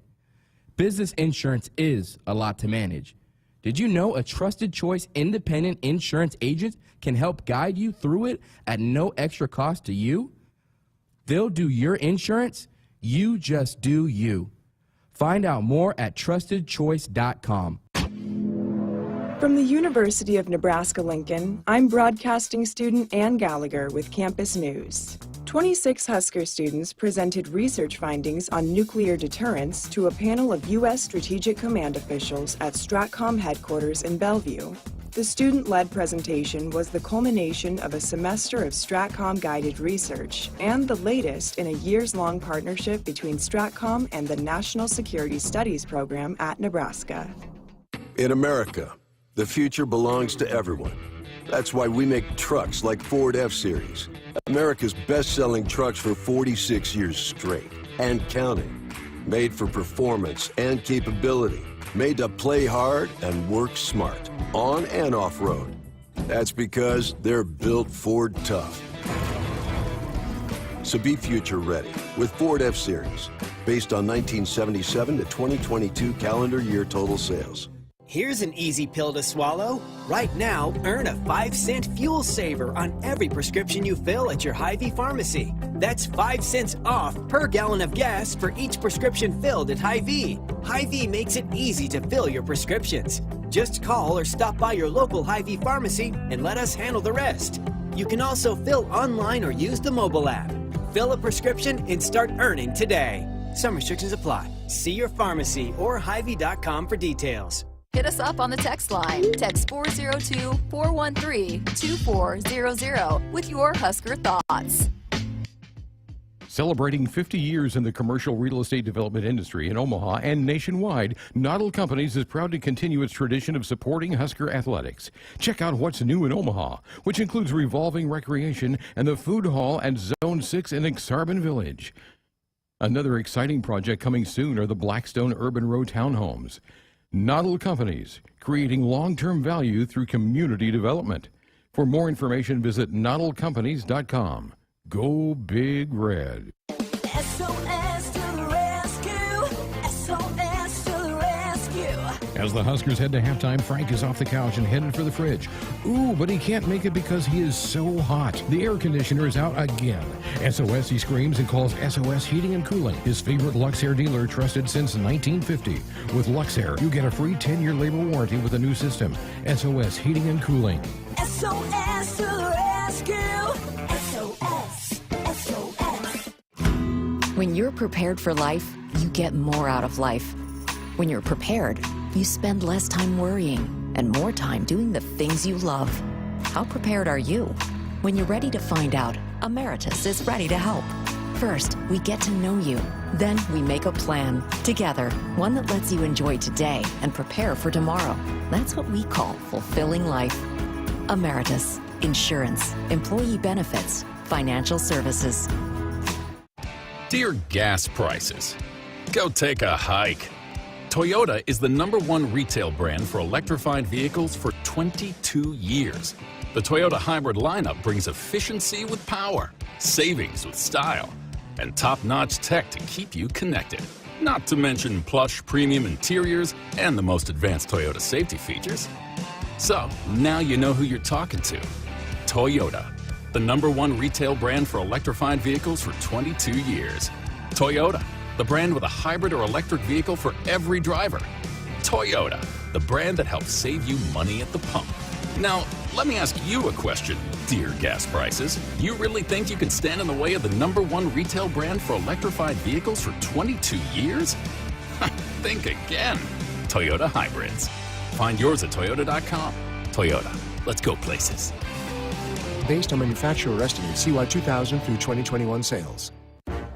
Business insurance is a lot to manage. Did you know a trusted choice independent insurance agent can help guide you through it at no extra cost to you? They'll do your insurance. You just do you. Find out more at trustedchoice.com. From the University of Nebraska-Lincoln, I'm broadcasting student Ann Gallagher with Campus News. 26 Husker students presented research findings on nuclear deterrence to a panel of U.S. Strategic Command officials at STRATCOM headquarters in Bellevue. The student-led presentation was the culmination of a semester of STRATCOM-guided research and the latest in a years-long partnership between STRATCOM and the National Security Studies program at Nebraska. In America, the future belongs to everyone. That's why we make trucks like Ford F-Series, America's best-selling trucks for 46 years straight and counting. Made for performance and capability. Made to play hard and work smart, on and off-road. That's because they're built Ford tough. So be future ready with Ford F-Series, based on 1977 to 2022 calendar year total sales. Here's an easy pill to swallow. Right now, earn a 5-cent fuel saver on every prescription you fill at your Hy-Vee pharmacy. That's 5 cents off per gallon of gas for each prescription filled at Hy-Vee. Hy-Vee makes it easy to fill your prescriptions. Just call or stop by your local Hy-Vee pharmacy and let us handle the rest. You can also fill online or use the mobile app. Fill a prescription and start earning today. Some restrictions apply. See your pharmacy or Hy-Vee.com for details. Hit us up on the text line. Text 402-413-2400 with your Husker thoughts. Celebrating 50 years in the commercial real estate development industry in Omaha and nationwide, Noddle Companies is proud to continue its tradition of supporting Husker athletics. Check out what's new in Omaha, which includes revolving recreation and the food hall at Zone 6 in Exarban Village. Another exciting project coming soon are the Blackstone Urban Row townhomes. Noddle Companies, creating long-term value through community development. For more information, visit noddlecompanies.com. Go Big Red. SOS to the rescue! SOS to the rescue! As the Huskers head to halftime, Frank is off the couch and headed for the fridge. Ooh, but he can't make it because he is so hot. The air conditioner is out again. SOS, he screams and calls SOS Heating and Cooling, his favorite Luxair dealer trusted since 1950. With Luxair, you get a free 10-year labor warranty with a new system. SOS Heating and Cooling. SOS to the rescue! SOS! SOS! When you're prepared for life, you get more out of life. When you're prepared, you spend less time worrying and more time doing the things you love. How prepared are you? When you're ready to find out, Emeritus is ready to help. First, we get to know you. Then we make a plan together, one that lets you enjoy today and prepare for tomorrow. That's what we call fulfilling life. Emeritus, insurance, employee benefits, financial services. Dear gas prices, go take a hike. Toyota is the #1 retail brand for electrified vehicles for 22 years. The Toyota hybrid lineup brings efficiency with power, savings with style, and top-notch tech to keep you connected. Not to mention plush premium interiors and the most advanced Toyota safety features. So, now you know who you're talking to. Toyota, the #1 retail brand for electrified vehicles for 22 years. Toyota, the brand with a hybrid or electric vehicle for every driver. Toyota, the brand that helps save you money at the pump. Now, let me ask you a question, dear gas prices. You really think you can stand in the way of the #1 retail brand for electrified vehicles for 22 years? Think again. Toyota Hybrids. Find yours at Toyota.com. Toyota, let's go places. Based on manufacturer estimates CY 2000 through 2021 sales.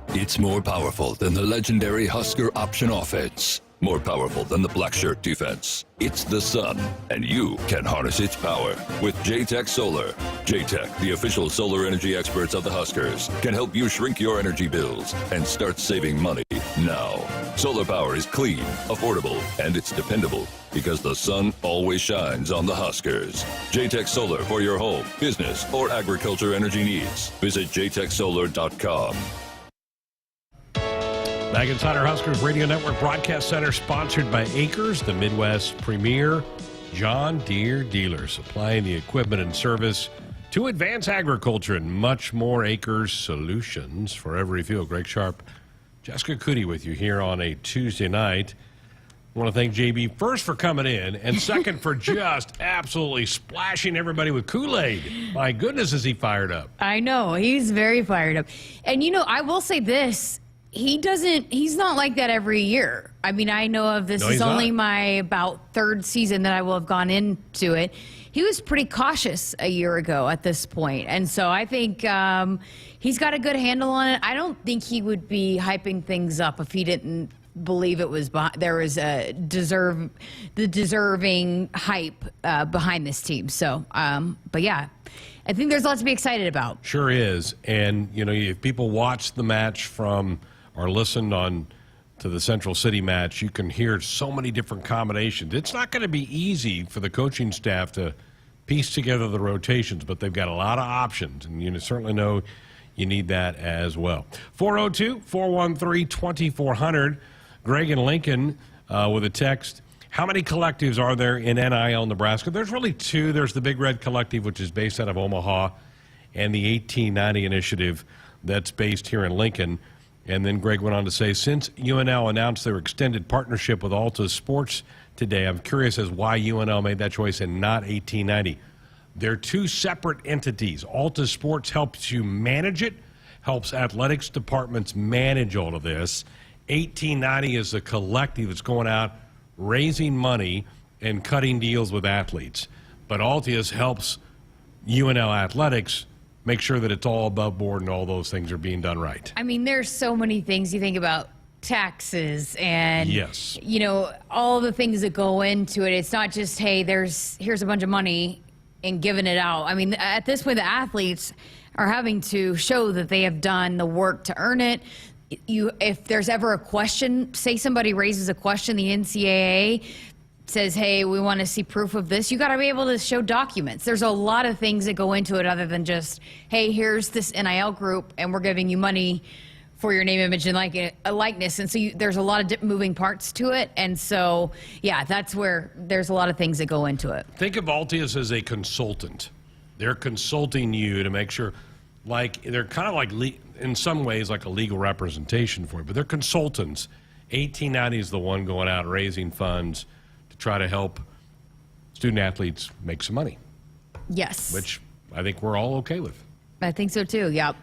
It's more powerful than the legendary Husker option offense. More powerful than the black shirt defense. It's the sun, and you can harness its power with J-Tech Solar. J-Tech, the official solar energy experts of the Huskers, can help you shrink your energy bills and start saving money now. Solar power is clean, affordable, and it's dependable because the sun always shines on the Huskers. J-Tech Solar for your home, business, or agriculture energy needs. Visit jtechsolar.com. Back inside our Huskers Radio Network Broadcast Center, sponsored by Acres, the Midwest premier John Deere dealer, supplying the equipment and service to advance agriculture and much more. Acres solutions for every field. Greg Sharpe, Jessica Coody with you here on a Tuesday night. I want to thank JB first for coming in, and second for just absolutely splashing everybody with Kool-Aid. My goodness, is he fired up. I know, he's very fired up. And you know, I will say this. He's not like that every year. I mean, I know of this is only my about third season that I will have gone into it. He was pretty cautious a year ago at this point. And so I think he's got a good handle on it. I don't think he would be hyping things up if he didn't believe it was there was a deserving hype behind this team. So, but yeah, I think there's a lot to be excited about. Sure is. And, you know, if people watch the match from or listened on to the Central City match, you can hear so many different combinations. It's not going to be easy for the coaching staff to piece together the rotations, but they've got a lot of options, and you certainly know you need that as well. 402-413-2400. Greg in Lincoln with a text. How many collectives are there in NIL Nebraska? There's really two. There's the Big Red Collective, which is based out of Omaha, and the 1890 Initiative that's based here in Lincoln. And then Greg went on to say, since UNL announced their extended partnership with Alta Sports today, I'm curious as why UNL made that choice and not 1890. They're two separate entities. Alta Sports helps you manage it, helps athletics departments manage all of this. 1890 is a collective that's going out raising money and cutting deals with athletes. But Altius helps UNL athletics make sure that it's all above board and all those things are being done right. I mean, there's so many things. You think about taxes and, yes, you know, all the things that go into it. It's not just, hey, here's a bunch of money and giving it out. I mean, at this point, the athletes are having to show that they have done the work to earn it. If there's ever a question, say somebody raises a question, the NCAA says, hey, we want to see proof of this, you got to be able to show documents. There's a lot of things that go into it other than just, hey, here's this NIL group and we're giving you money for your name, image, and likeness. And so there's a lot of moving parts to it. And so, yeah, that's where there's a lot of things that go into it. Think of Altius as a consultant. They're consulting you to make sure, like, they're kind of like, in some ways, like a legal representation for you, but they're consultants. 1890 is the one going out raising funds to try to help student athletes make some money. Yes. Which I think we're all okay with. I think so too. Yep.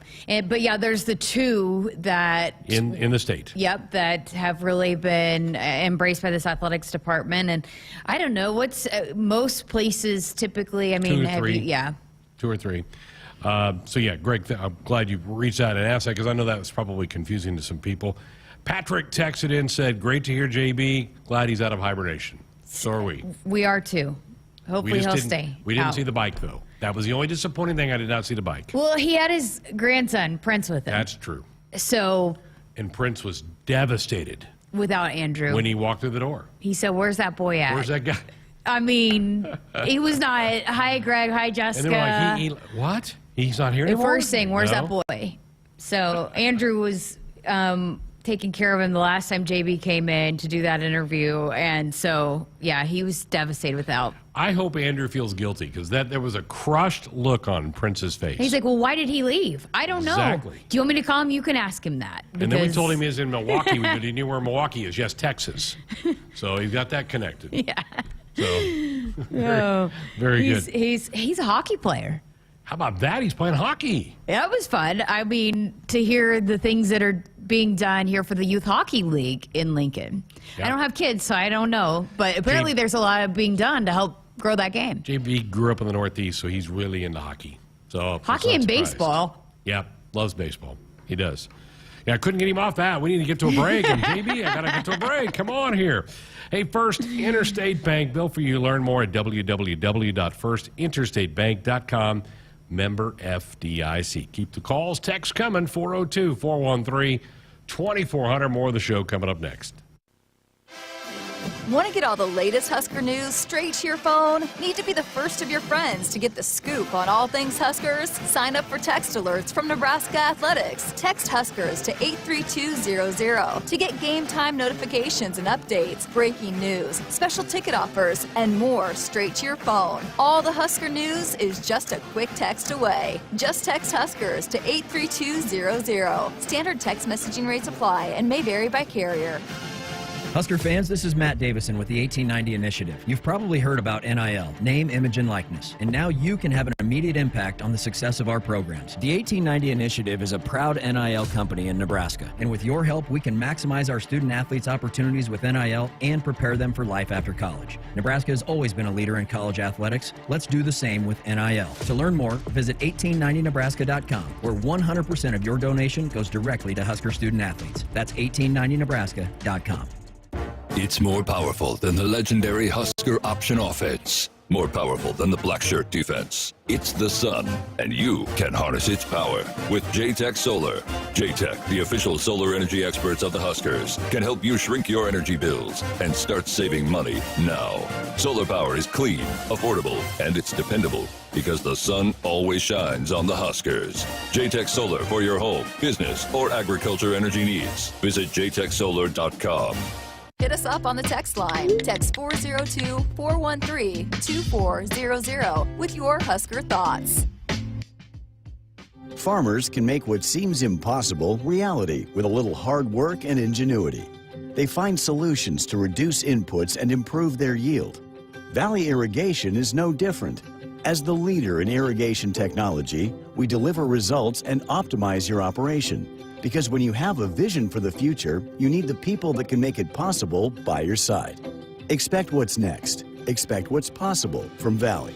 But yeah, there's the two that in the state. Yep, that have really been embraced by this athletics department. And I don't know what's most places typically. I mean, 2 or 3. Yeah. 2 or 3. So yeah, Greg, I'm glad you reached out and asked that because I know that was probably confusing to some people. Patrick texted in, said, "Great to hear JB. Glad he's out of hibernation." So are we. We are too. Hopefully he'll stay. We didn't out. see the bike though. That was the only disappointing thing. I did not see the bike. Well, he had his grandson Prince with him. That's true. So. And Prince was devastated without Andrew when he walked through the door. He said, "Where's that boy at? Where's that guy?" I mean, he was not. Hi, Greg. Hi, Jessica. And they were like, what? He's not here anymore? They were saying, "Where's that boy?" So Andrew was taking care of him the last time JB came in to do that interview, and so yeah, he was devastated without. I hope Andrew feels guilty because there was a crushed look on Prince's face. He's like, "Well, why did he leave? I don't know. Exactly. Do you want me to call him? You can ask him that." And then we told him he's in Milwaukee, but he knew where Milwaukee is. Yes, Texas. So he's got that connected. Yeah. So very good. He's a hockey player. How about that? He's playing hockey. That was fun. I mean, to hear the things that are being done here for the Youth Hockey League in Lincoln. Yeah. I don't have kids, so I don't know. But apparently there's a lot being done to help grow that game. JB grew up in the Northeast, so he's really into hockey. So hockey and baseball. Yeah, loves baseball. He does. Yeah, I couldn't get him off that. We need to get to a break. And JB, I got to get to a break. Come on here. Hey, First Interstate Bank, built for you. Learn more at www.firstinterstatebank.com. Member FDIC. Keep the calls, texts coming, 402-413-2400. More of the show coming up next. Want to get all the latest Husker news straight to your phone? Need to be the first of your friends to get the scoop on all things Huskers? Sign up for text alerts from Nebraska Athletics. Text Huskers to 83200 to get game time notifications and updates, breaking news, special ticket offers, and more straight to your phone. All the Husker news is just a quick text away. Just text Huskers to 83200. Standard text messaging rates apply and may vary by carrier. Husker fans, this is Matt Davison with the 1890 Initiative. You've probably heard about NIL, name, image, and likeness, and now you can have an immediate impact on the success of our programs. The 1890 Initiative is a proud NIL company in Nebraska, and with your help, we can maximize our student athletes' opportunities with NIL and prepare them for life after college. Nebraska has always been a leader in college athletics. Let's do the same with NIL. To learn more, visit 1890nebraska.com, where 100% of your donation goes directly to Husker student athletes. That's 1890nebraska.com. It's more powerful than the legendary Husker option offense. More powerful than the black shirt defense. It's the sun, and you can harness its power with J-Tech Solar. J-Tech, the official solar energy experts of the Huskers, can help you shrink your energy bills and start saving money now. Solar power is clean, affordable, and it's dependable because the sun always shines on the Huskers. J-Tech Solar for your home, business, or agriculture energy needs. Visit jtechsolar.com. Hit us up on the text line. Text 402-413-2400 with your Husker thoughts. Farmers can make what seems impossible reality with a little hard work and ingenuity. They find solutions to reduce inputs and improve their yield. Valley Irrigation is no different. As the leader in irrigation technology, we deliver results and optimize your operation. Because when you have a vision for the future, you need the people that can make it possible by your side. Expect what's next. Expect what's possible from Valley.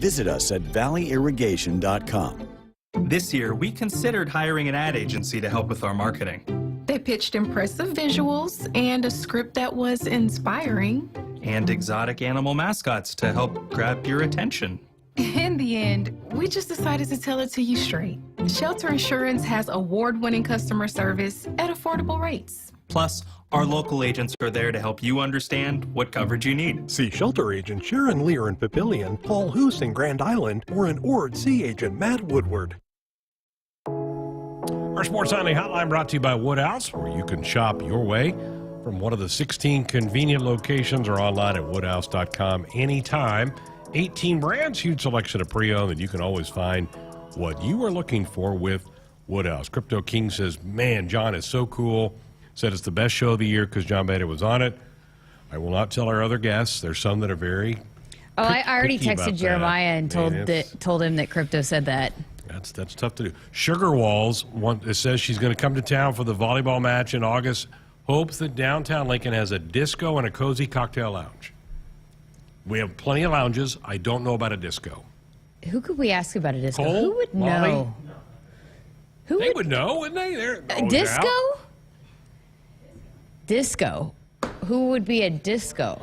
Visit us at valleyirrigation.com. This year, we considered hiring an ad agency to help with our marketing. They pitched impressive visuals and a script that was inspiring. And exotic animal mascots to help grab your attention. In the end, we just decided to tell it to you straight. Shelter Insurance has award-winning customer service at affordable rates. Plus, our local agents are there to help you understand what coverage you need. See shelter agent Sharon Lear in Papillion, Paul Hoos in Grand Island, or an Ord Sea agent Matt Woodward. Our Sports Nightly Hotline brought to you by Woodhouse, where you can shop your way from one of the 16 convenient locations or online at woodhouse.com anytime. 18 brands, huge selection of pre-owned, and you can always find what you are looking for with Woodhouse. Crypto King says, man, John is so cool. Said it's the best show of the year because John Bader was on it. I will not tell our other guests. There's some that are very I already picky texted about Jeremiah and that. told him that Crypto said that. That's tough to do. Sugar Walls it says she's going to come to town for the volleyball match in August. Hopes that downtown Lincoln has a disco and a cozy cocktail lounge. We have plenty of lounges. I don't know about a disco. Who could we ask about a disco? Cole? Who would Molly? know? They would know, wouldn't they? A disco? Disco. Who would be a disco?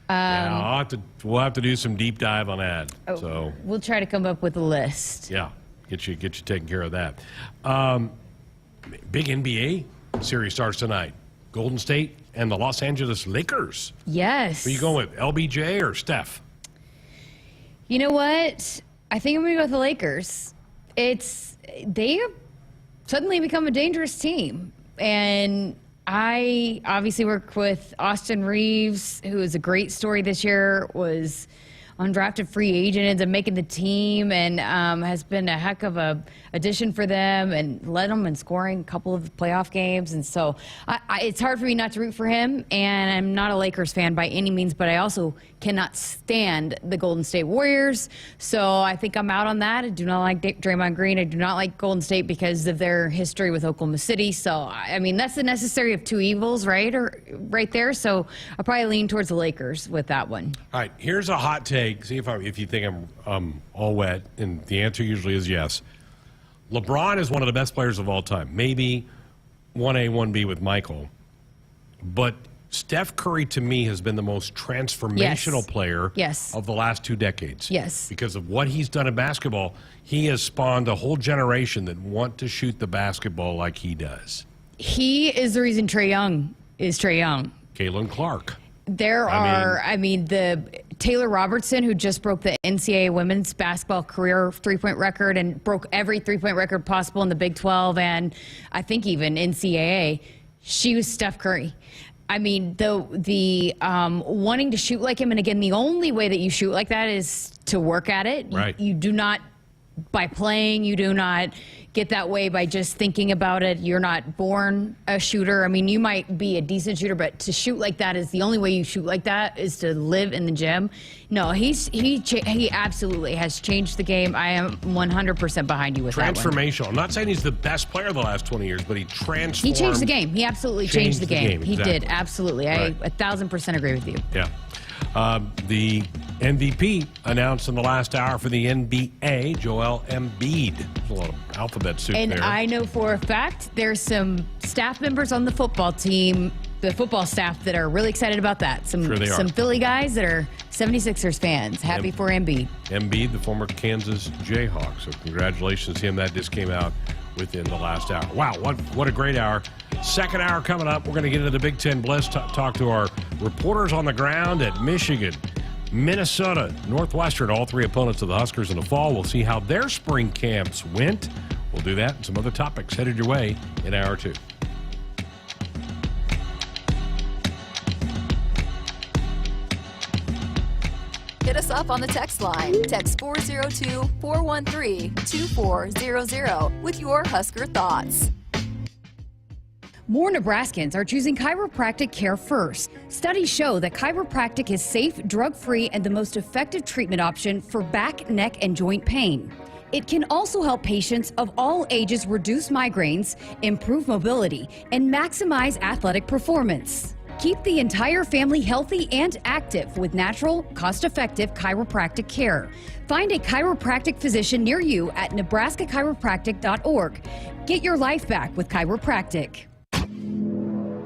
Yeah, we'll have to do some deep dive on that. So we'll try to come up with a list. yeah, get you taken care of that. Big NBA series starts tonight. Golden State and the Los Angeles Lakers. Yes. Who are you going with, LBJ or Steph? You know what? I think I'm going to go with the Lakers. They have suddenly become a dangerous team. And I obviously work with Austin Reeves, who is a great story this year, was undrafted free agent, ends up making the team, and has been a heck of a addition for them and led them in scoring a couple of playoff games. And so it's hard for me not to root for him, and I'm not a Lakers fan by any means, but I also cannot stand the Golden State Warriors. So I think I'm out on that. I do not like Draymond Green. I do not like Golden State because of their history with Oklahoma City. So, I mean, that's the necessary of two evils, right? Or right there. So I'll probably lean towards the Lakers with that one. All right, here's a hot take. See if you think I'm all wet, and the answer usually is yes. LeBron is one of the best players of all time. Maybe 1A, 1B with Michael. But Steph Curry, to me, has been the most transformational player of the last 2 decades. Yes. Because of what he's done in basketball, he has spawned a whole generation that want to shoot the basketball like he does. He is the reason Trae Young is Trae Young. Caitlin Clark. The Taylor Robertson, who just broke the NCAA women's basketball career three-point record and broke every three-point record possible in the Big 12 and I think even NCAA, she was Steph Curry. I mean, the wanting to shoot like him, and again, the only way that you shoot like that is to work at it. Right. You do not, by playing, you do not get that way by just thinking about it. You're not born a shooter. I mean, you might be a decent shooter, but to shoot like that is the only way you shoot like that is to live in the gym. No, he absolutely has changed the game. I am 100% behind you with that one. Transformational. I'm not saying he's the best player of the last 20 years, but he transformed. He changed the game. He absolutely changed the game. He exactly. did, absolutely. Right. I 1,000% agree with you. Yeah. The MVP announced in the last hour for the NBA, Joel Embiid. There's a lot of alphabet soup And there. I know for a fact there's some staff members on the football team, the football staff, that are really excited about that. Some Philly guys that are 76ers fans. Happy for Embiid. Embiid, the former Kansas Jayhawk. So congratulations to him. That just came out within the last hour. Wow, what a great hour. Second hour coming up. We're going to get into the Big Ten Blitz, talk to our reporters on the ground at Michigan, Minnesota, Northwestern, all 3 opponents of the Huskers in the fall. We'll see how their spring camps went. We'll do that and some other topics headed your way in hour 2. Hit us up on the text line. Text 402-413-2400 with your Husker thoughts. More Nebraskans are choosing chiropractic care first. Studies show that chiropractic is safe, drug-free, and the most effective treatment option for back, neck, and joint pain. It can also help patients of all ages reduce migraines, improve mobility, and maximize athletic performance. Keep the entire family healthy and active with natural, cost-effective chiropractic care. Find a chiropractic physician near you at nebraska-chiropractic.org. Get your life back with chiropractic.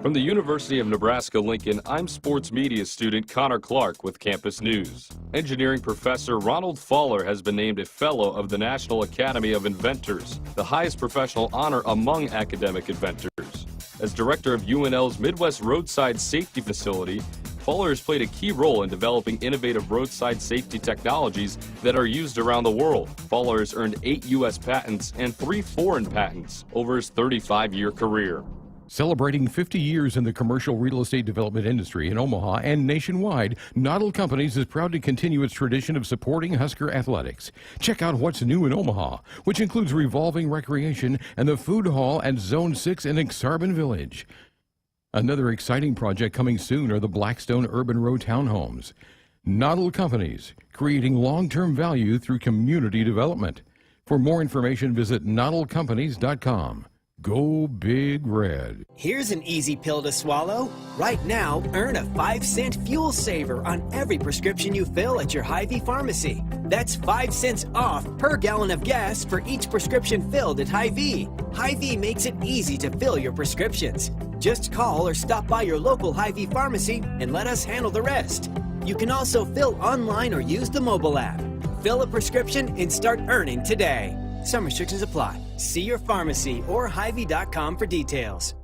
From the University of Nebraska-Lincoln, I'm sports media student Connor Clark with Campus News. Engineering professor Ronald Faller has been named a Fellow of the National Academy of Inventors, the highest professional honor among academic inventors. As director of UNL's Midwest Roadside Safety Facility, Faller has played a key role in developing innovative roadside safety technologies that are used around the world. Faller has earned 8 U.S. patents and 3 foreign patents over his 35-year career. Celebrating 50 years in the commercial real estate development industry in Omaha and nationwide, Noddle Companies is proud to continue its tradition of supporting Husker athletics. Check out what's new in Omaha, which includes revolving recreation and the food hall at Zone 6 in Exarban Village. Another exciting project coming soon are the Blackstone Urban Row townhomes. Noddle Companies, creating long-term value through community development. For more information, visit noddlecompanies.com. Go Big Red. Here's an easy pill to swallow. Right now, earn a 5-cent fuel saver on every prescription you fill at your Hy-Vee pharmacy. That's 5 cents off per gallon of gas for each prescription filled at Hy-Vee. Hy-Vee makes it easy to fill your prescriptions. Just call or stop by your local Hy-Vee pharmacy and let us handle the rest. You can also fill online or use the mobile app. Fill a prescription and start earning today. Some restrictions apply. See your pharmacy or Hy-Vee.com for details.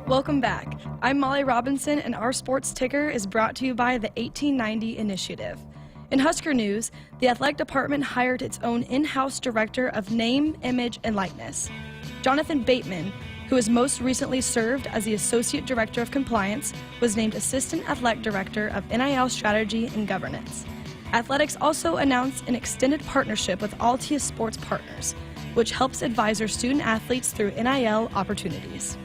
Welcome back. I'm Molly Robinson, and our sports ticker is brought to you by the 1890 Initiative. In Husker news, the athletic department hired its own in-house director of name, image, and likeness. Jonathan Bateman, who has most recently served as the associate director of compliance, was named assistant athletic director of NIL strategy and governance. Athletics also announced an extended partnership with Altia Sports Partners, which helps advise their student athletes through NIL opportunities.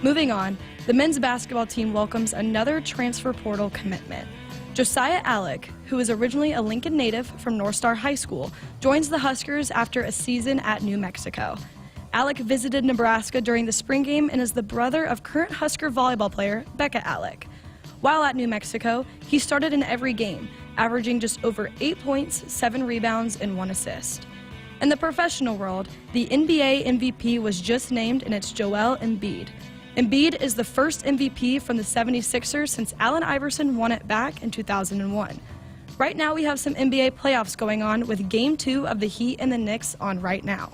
Moving on, the men's basketball team welcomes another transfer portal commitment. Josiah Alec, who is originally a Lincoln native from North Star High School, joins the Huskers after a season at New Mexico. Alec visited Nebraska during the spring game and is the brother of current Husker volleyball player Becca Alec. While at New Mexico, he started in every game, averaging just over 8 points, 7 rebounds, and 1 assist. In the professional world, the NBA MVP was just named, and it's Joel Embiid. Embiid is the first MVP from the 76ers since Allen Iverson won it back in 2001. Right now we have some NBA playoffs going on with Game 2 of the Heat and the Knicks on right now.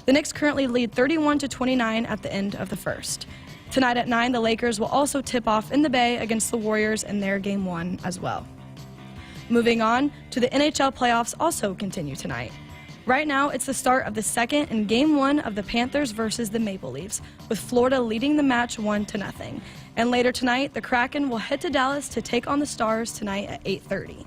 The Knicks currently lead 31-29 at the end of the first. Tonight at 9, the Lakers will also tip off in the Bay against the Warriors in their Game 1 as well. Moving on to the NHL playoffs also continue tonight. Right now, it's the start of the second and Game 1 of the Panthers versus the Maple Leafs, with Florida leading the match 1-0. And later tonight, the Kraken will head to Dallas to take on the Stars tonight at 8:30.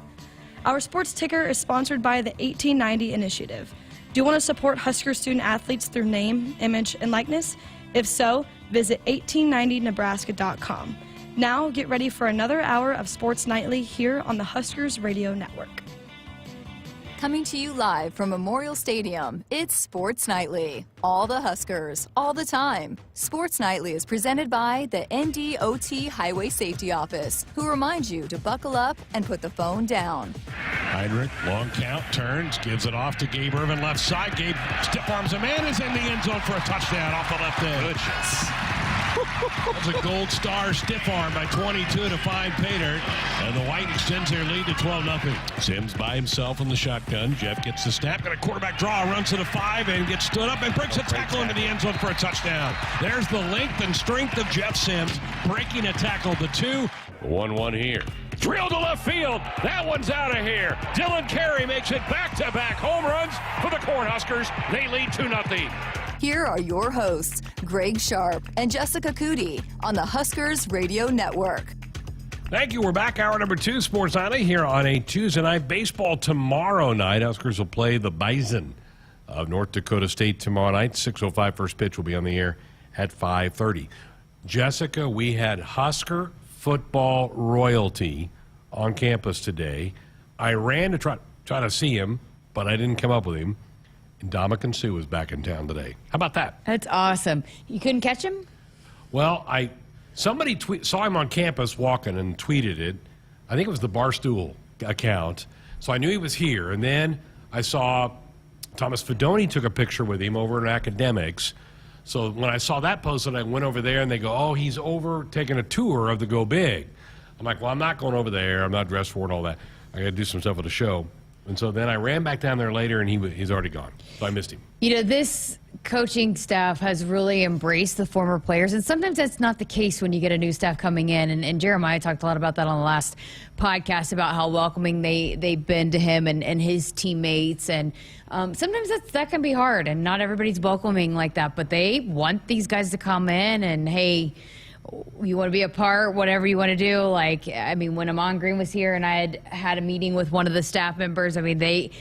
Our sports ticker is sponsored by the 1890 Initiative. Do you want to support Husker student athletes through name, image, and likeness? If so, visit 1890nebraska.com. Now, get ready for another hour of Sports Nightly here on the Huskers Radio Network. Coming to you live from Memorial Stadium, it's Sports Nightly. All the Huskers, all the time. Sports Nightly is presented by the NDOT Highway Safety Office, who reminds you to buckle up and put the phone down. Heinrich, long count, turns, gives it off to Gabe Irvin, left side. Gabe stiff arms a man, is in the end zone for a touchdown off the left edge. That's a gold star stiff arm by 22 to find Pater, and the White extends their lead to 12-0. Sims by himself in the shotgun. Jeff gets the snap, got a quarterback draw, runs to the 5 and gets stood up and breaks a tackle into the end zone for a touchdown. There's the length and strength of Jeff Sims, breaking a tackle. The 2, 1-1 here. Drill to left field. That one's out of here. Dylan Carey makes it back-to-back home runs for the Cornhuskers. They lead 2-0. Here are your hosts, Greg Sharpe and Jessica Coody on the Huskers Radio Network. Thank you. We're back. Hour number 2, Sports Nightly, here on a Tuesday night. Baseball tomorrow night. Huskers will play the Bison of North Dakota State tomorrow night. 6:05 first pitch will be on the air at 5:30. Jessica, we had Husker football royalty on campus today. I ran to try to see him, but I didn't come up with him. And Dominican Sue is back in town today. How about that? That's awesome. You couldn't catch him? Well, somebody saw him on campus walking and tweeted it. I think it was the Barstool account. So I knew he was here. And then I saw Thomas Fedoni took a picture with him over in academics. So when I saw that posted, I went over there and they go, oh, he's over taking a tour of the Go Big. I'm like, well, I'm not going over there. I'm not dressed for it and all that. I got to do some stuff at the show. And so then I ran back down there later, and he's already gone. So I missed him. You know, this coaching staff has really embraced the former players, and sometimes that's not the case when you get a new staff coming in. And Jeremiah talked a lot about that on the last podcast, about how welcoming they've been to him and his teammates. And sometimes that can be hard, and not everybody's welcoming like that. But they want these guys to come in and, hey, you want to be a part, whatever you want to do. Like, I mean, when Amon Green was here and I had a meeting with one of the staff members, I mean,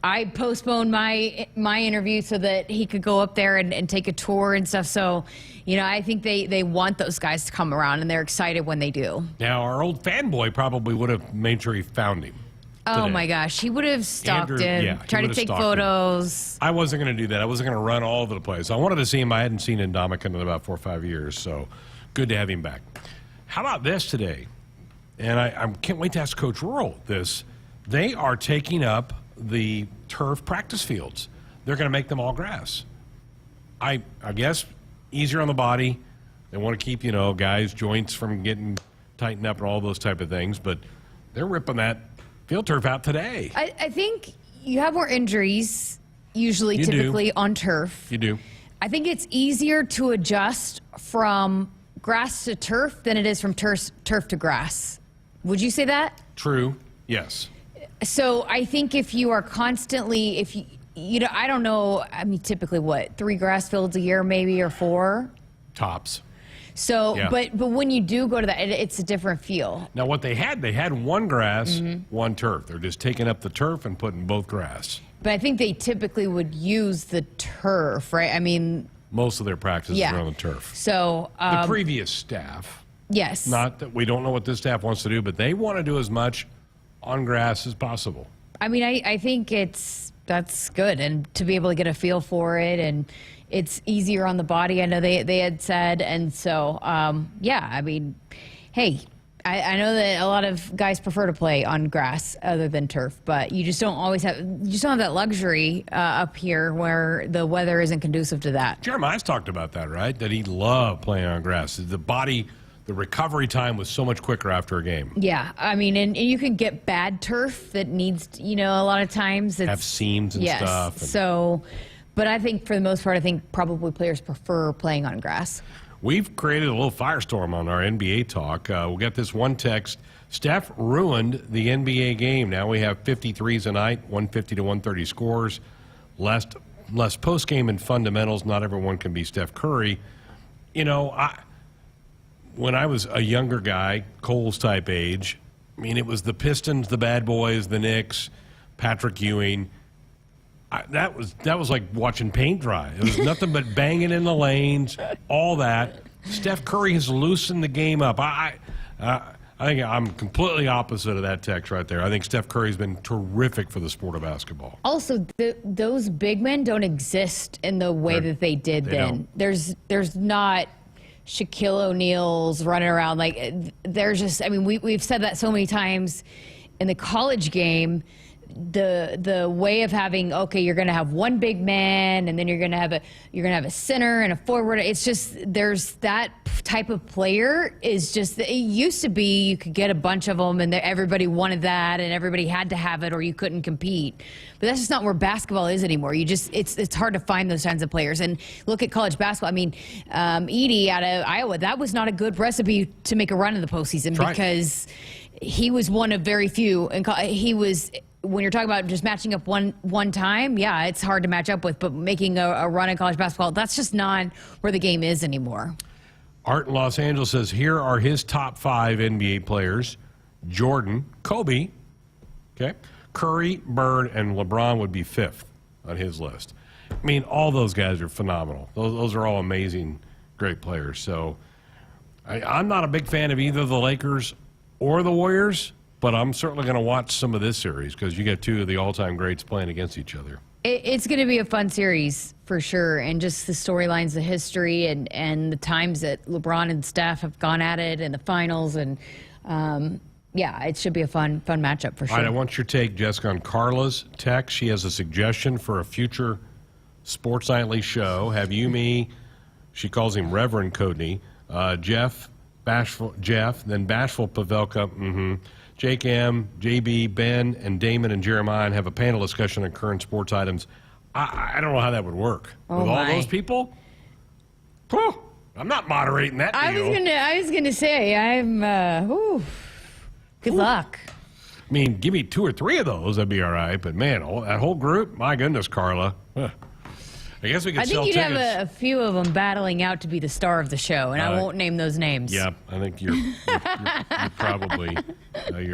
I postponed my interview so that he could go up there and take a tour and stuff. So, you know, I think they want those guys to come around, and they're excited when they do. Now, our old fanboy probably would have made sure he found him. Oh, my gosh. He would have stalked him, tried to take photos. I wasn't going to do that. I wasn't going to run all over the place. I wanted to see him. I hadn't seen Dominican in about 4 or 5 years, so good to have him back. How about this today? And I can't wait to ask Coach Rural this. They are taking up the turf practice fields. They're going to make them all grass. I guess easier on the body. They want to keep, guys' joints from getting tightened up and all those type of things. But they're ripping that field turf out today. I think you have more injuries usually, typically on turf. You do. I think it's easier to adjust from grass to turf than it is from turf to grass. Would you say that? True. Yes. So I think if you are constantly, I don't know, I mean, typically what, 3 grass fields a year maybe, or 4? Tops. So, Yeah. but when you do go to that, it's a different feel. Now, what they had 1 grass, 1 turf. They're just taking up the turf and putting both grass. But I think they typically would use the turf, right? I mean, Most of their practices are on the turf. So The previous staff, yes. not that we don't know what this staff wants to do, but they want to do as much on grass as possible. I mean, I think that's good, and to be able to get a feel for it, and it's easier on the body. I know they had said, and so yeah. I mean, hey, I know that a lot of guys prefer to play on grass other than turf, but you just don't have that luxury up here where the weather isn't conducive to that. Jeremiah's talked about that, right? That he loved playing on grass. The recovery time was so much quicker after a game. Yeah, I mean, and you can get bad turf that needs, a lot of times it's Have seams and stuff. So, but I think for the most part, I think probably players prefer playing on grass. We've created a little firestorm on our NBA talk. We'll get this one text. Steph ruined the NBA game. Now we have 53s a night, 150 to 130 scores. Less post-game and fundamentals. Not everyone can be Steph Curry. When I was a younger guy, Cole's type age, I mean, it was the Pistons, the Bad Boys, the Knicks, Patrick Ewing. That was like watching paint dry. It was nothing but banging in the lanes, all that. Steph Curry has loosened the game up. I think I'm completely opposite of that text right there. I think Steph Curry's been terrific for the sport of basketball. Also, those big men don't exist in the way that they did then. There's not Shaquille O'Neal's running around like there's just. I mean, we've said that so many times in the college game. The way of having, okay, you're going to have one big man, and then you're going to have a center and a forward. It's just there's that type of player is just. It used to be you could get a bunch of them, and everybody wanted that, and everybody had to have it, or you couldn't compete. But that's just not where basketball is anymore. It's hard to find those kinds of players. And look at college basketball. I mean, Edey out of Iowa, that was not a good recipe to make a run in the postseason because he was one of very few, and he was. When you're talking about just matching up one time, yeah, it's hard to match up with, but making a run in college basketball, that's just not where the game is anymore. Art in Los Angeles says, here are his top 5 NBA players. Jordan, Kobe, okay, Curry, Bird, and LeBron would be 5th on his list. I mean, all those guys are phenomenal. Those are all amazing, great players. So I'm not a big fan of either the Lakers or the Warriors, but I'm certainly going to watch some of this series because you got 2 of the all-time greats playing against each other. It's going to be a fun series for sure, and just the storylines, the history, and the times that LeBron and Steph have gone at it in the finals, and yeah, it should be a fun matchup for sure. All right, I want your take, Jessica, on Carla's text. She has a suggestion for a future Sports Nightly show. Have you, me, she calls him Reverend Coody, Jeff, Bashful Jeff, then Bashful Pavelka, Jake M., JB, Ben, and Damon and Jeremiah and have a panel discussion on current sports items. I don't know how that would work. With all those people? I'm not moderating that deal. I was gonna say, good luck. I mean, give me 2 or 3 of those, that'd be all right. But, man, that whole group, my goodness, Carla. I guess we could sell tickets. I think you'd have a few of them battling out to be the star of the show, and I won't name those names. Yeah, I think you're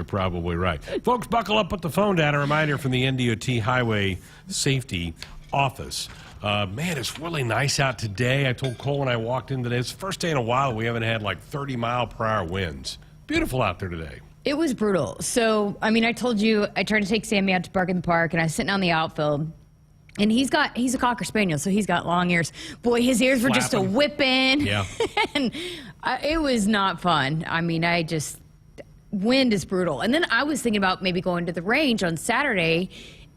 probably right. Folks, buckle up with the phone data. A reminder from the NDOT Highway Safety Office. Man, it's really nice out today. I told Cole when I walked in today, it's the first day in a while we haven't had like 30-mile-per-hour winds. Beautiful out there today. It was brutal. So, I mean, I told you, I tried to take Sammy out to park in the park, and I was sitting on the outfield. And he's a Cocker Spaniel, so he's got long ears. Boy, his ears were just a whipping. Yeah. And it was not fun. I mean, wind is brutal. And then I was thinking about maybe going to the range on Saturday.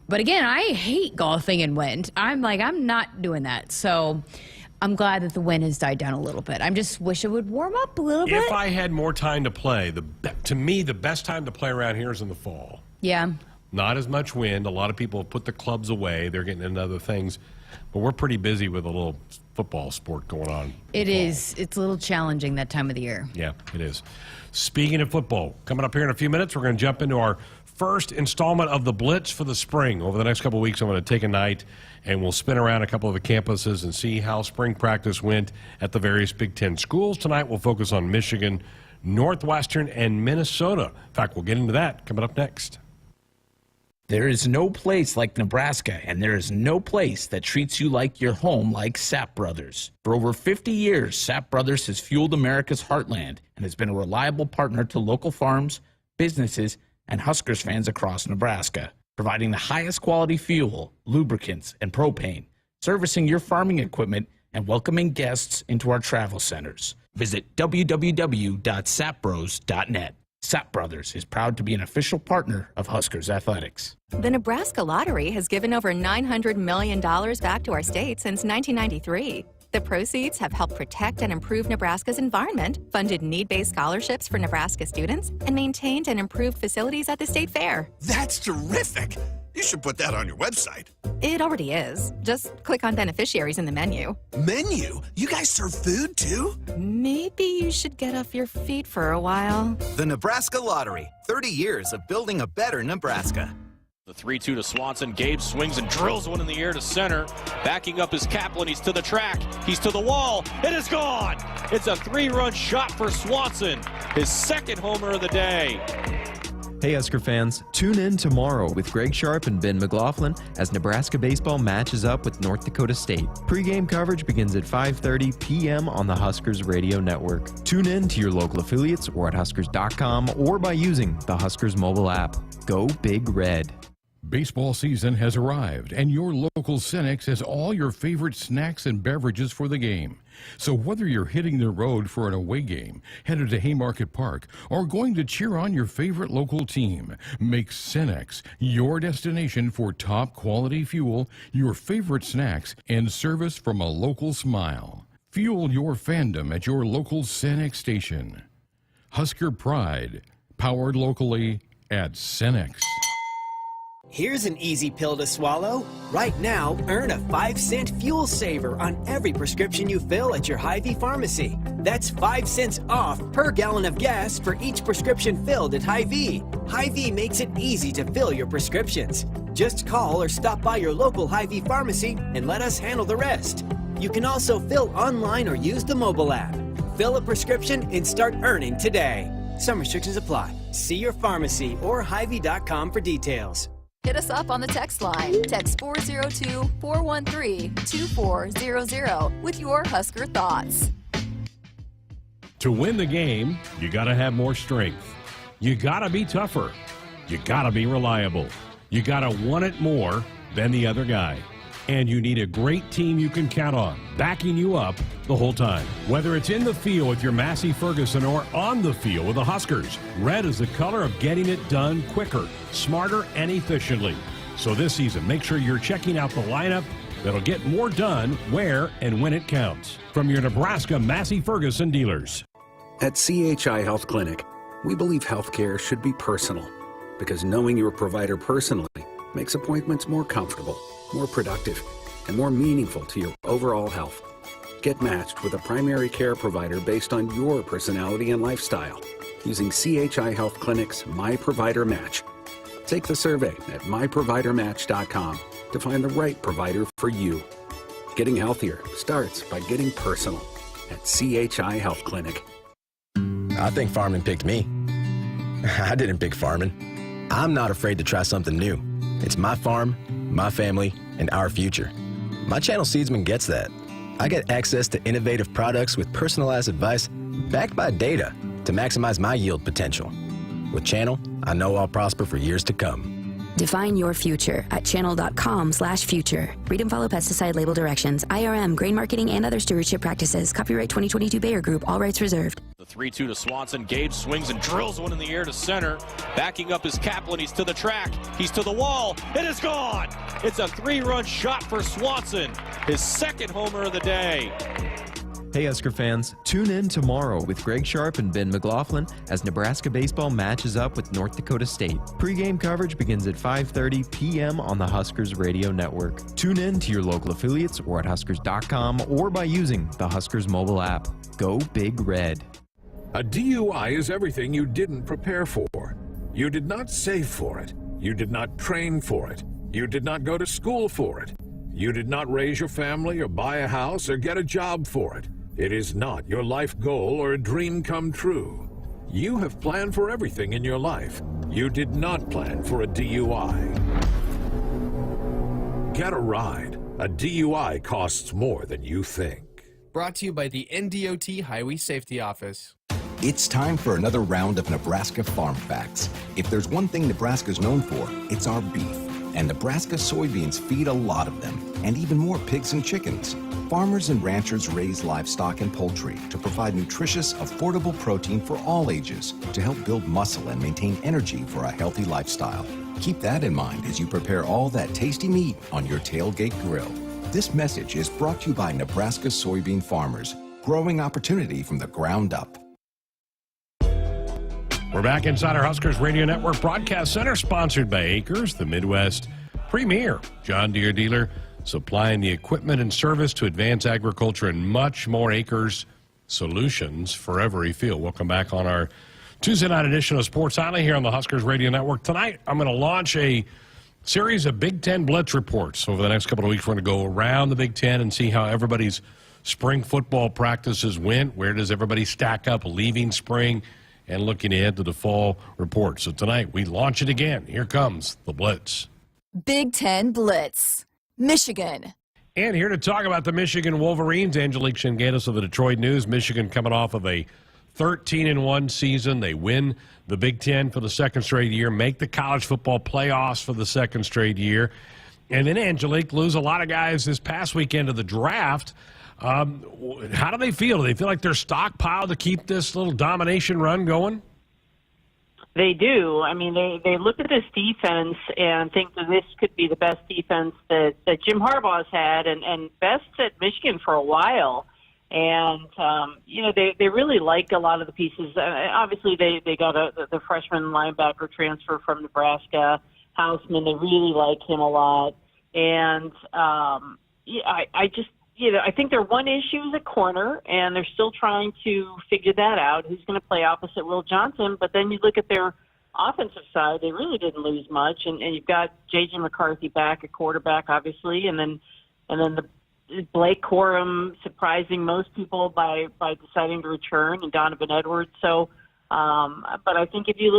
But again, I hate golfing in wind. I'm not doing that. So I'm glad that the wind has died down a little bit. I just wish it would warm up a little bit. If I had more time to play, to me, the best time to play around here is in the fall. Yeah. Not as much wind. A lot of people have put the clubs away. They're getting into other things. But we're pretty busy with a little football sport going on. It is. It's a little challenging that time of the year. Yeah, it is. Speaking of football, coming up here in a few minutes, we're going to jump into our first installment of the Blitz for the spring. Over the next couple of weeks, I'm going to take a night and we'll spin around a couple of the campuses and see how spring practice went at the various Big Ten schools. Tonight, we'll focus on Michigan, Northwestern, and Minnesota. In fact, we'll get into that coming up next. There is no place like Nebraska, and there is no place that treats you like your home like Sapp Brothers. For over 50 years, Sapp Brothers has fueled America's heartland and has been a reliable partner to local farms, businesses, and Huskers fans across Nebraska, providing the highest quality fuel, lubricants, and propane, servicing your farming equipment, and welcoming guests into our travel centers. Visit www.sappbros.net. Sapp Brothers is proud to be an official partner of Huskers Athletics. The Nebraska Lottery has given over $900 million back to our state since 1993. The proceeds have helped protect and improve Nebraska's environment, funded need-based scholarships for Nebraska students, and maintained and improved facilities at the state fair. That's terrific! You should put that on your website. It already is. Just click on beneficiaries in the menu. Menu? You guys serve food too? Maybe you should get off your feet for a while. The Nebraska Lottery. 30 years of building a better Nebraska. The 3-2 to Swanson. Gabe swings and drills one in the air to center. Backing up is Kaplan. He's to the track. He's to the wall. It is gone. It's a 3-run shot for Swanson. His second homer of the day. Hey Husker fans, tune in tomorrow with Greg Sharpe and Ben McLaughlin as Nebraska baseball matches up with North Dakota State. Pre-game coverage begins at 5:30 p.m. on the Huskers Radio Network. Tune in to your local affiliates or at Huskers.com or by using the Huskers mobile app. Go Big Red. Baseball season has arrived, and your local Cenex has all your favorite snacks and beverages for the game. So whether you're hitting the road for an away game, headed to Haymarket Park, or going to cheer on your favorite local team, make Cenex your destination for top quality fuel, your favorite snacks, and service from a local smile. Fuel your fandom at your local Cenex station. Husker Pride, powered locally at Cenex. Here's an easy pill to swallow. Right now, earn a 5-cent fuel saver on every prescription you fill at your Hy-Vee pharmacy. That's 5 cents off per gallon of gas for each prescription filled at Hy-Vee. Hy-Vee makes it easy to fill your prescriptions. Just call or stop by your local Hy-Vee pharmacy and let us handle the rest. You can also fill online or use the mobile app. Fill a prescription and start earning today. Some restrictions apply. See your pharmacy or Hy-Vee.com for details. Hit us up on the text line. Text 402-413-2400 with your Husker thoughts. To win the game, you got to have more strength. You got to be tougher. You got to be reliable. You got to want it more than the other guy. And you need a great team you can count on, backing you up the whole time. Whether it's in the field with your Massey Ferguson or on the field with the Huskers, red is the color of getting it done quicker, smarter, and efficiently. So this season, make sure you're checking out the lineup that'll get more done where and when it counts. From your Nebraska Massey Ferguson dealers. At CHI Health Clinic, we believe healthcare should be personal, because knowing your provider personally makes appointments more comfortable, more productive, and more meaningful to your overall health. Get matched with a primary care provider based on your personality and lifestyle using CHI Health Clinic's My Provider Match. Take the survey at myprovidermatch.com to find the right provider for you. Getting healthier starts by getting personal at CHI Health Clinic. I think farming picked me. I didn't pick farming. I'm not afraid to try something new. It's my farm, my family, and our future. My Channel Seedsman gets that. I get access to innovative products with personalized advice backed by data to maximize my yield potential. With Channel, I know I'll prosper for years to come. Define your future at channel.com/future. Read and follow pesticide label directions, IRM, grain marketing, and other stewardship practices. Copyright 2022 Bayer Group. All rights reserved. The 3-2 to Swanson. Gabe swings and drills one in the air to center. Backing up is Kaplan. He's to the track. He's to the wall. It is gone. It's a 3-run shot for Swanson. His second homer of the day. Hey Husker fans, tune in tomorrow with Greg Sharpe and Ben McLaughlin as Nebraska baseball matches up with North Dakota State. Pre-game coverage begins at 5:30 p.m. on the Huskers Radio Network. Tune in to your local affiliates or at huskers.com or by using the Huskers mobile app. Go Big Red. A DUI is everything you didn't prepare for. You did not save for it. You did not train for it. You did not go to school for it. You did not raise your family or buy a house or get a job for it. It is not your life goal or a dream come true. You have planned for everything in your life. You did not plan for a DUI. Get a ride. A DUI costs more than you think. Brought to you by the NDOT Highway Safety Office. It's time for another round of Nebraska Farm Facts. If there's one thing Nebraska's known for, it's our beef. And Nebraska soybeans feed a lot of them, and even more pigs and chickens. Farmers and ranchers raise livestock and poultry to provide nutritious, affordable protein for all ages to help build muscle and maintain energy for a healthy lifestyle. Keep that in mind as you prepare all that tasty meat on your tailgate grill. This message is brought to you by Nebraska soybean farmers, growing opportunity from the ground up. We're back inside our Huskers Radio Network Broadcast Center, sponsored by Acres, the Midwest premier John Deere dealer, supplying the equipment and service to advance agriculture and much more. Acres solutions for every field. Welcome back on our Tuesday night edition of Sports Nightly here on the Huskers Radio Network. Tonight, I'm going to launch a series of Big Ten Blitz reports. Over the next couple of weeks, we're going to go around the Big Ten and see how everybody's spring football practices went. Where does everybody stack up leaving spring? And looking ahead to the fall report. So tonight, we launch it again. Here comes the Blitz. Big Ten Blitz, Michigan. And here to talk about the Michigan Wolverines, Angelique Shinganis of the Detroit News. Michigan coming off of a 13-1 season. They win the Big Ten for the second straight year, make the college football playoffs for the second straight year. And then, Angelique, lose a lot of guys this past weekend of the draft. How do they feel? Do they feel like they're stockpiled to keep this little domination run going? They do. I mean, they look at this defense and think that this could be the best defense that Jim Harbaugh has had and best at Michigan for a while. And, they really like a lot of the pieces. Obviously, they got the freshman linebacker transfer from Nebraska, Hausman. They really like him a lot. And, I think their one issue is at corner, and they're still trying to figure that out. Who's going to play opposite Will Johnson? But then you look at their offensive side; they really didn't lose much, and you've got J.J. McCarthy back at quarterback, obviously, and then the Blake Corum surprising most people by deciding to return, and Donovan Edwards. So, but I think if you're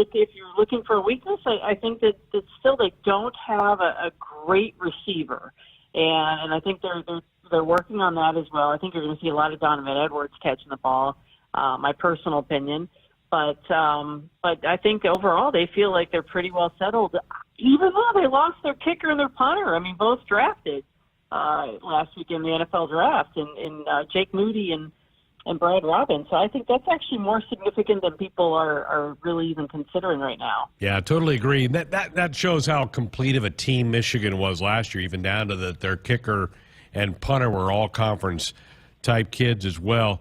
looking for a weakness, I think that still they don't have a great receiver, and I think they're working on that as well. I think you're going to see a lot of Donovan Edwards catching the ball, my personal opinion. But I think overall they feel like they're pretty well settled, even though they lost their kicker and their punter. I mean, both drafted last week in the NFL draft, in Jake Moody and Brad Robbins. So I think that's actually more significant than people are really even considering right now. Yeah, I totally agree. That shows how complete of a team Michigan was last year, even down to their kicker and punter were all conference type kids as well.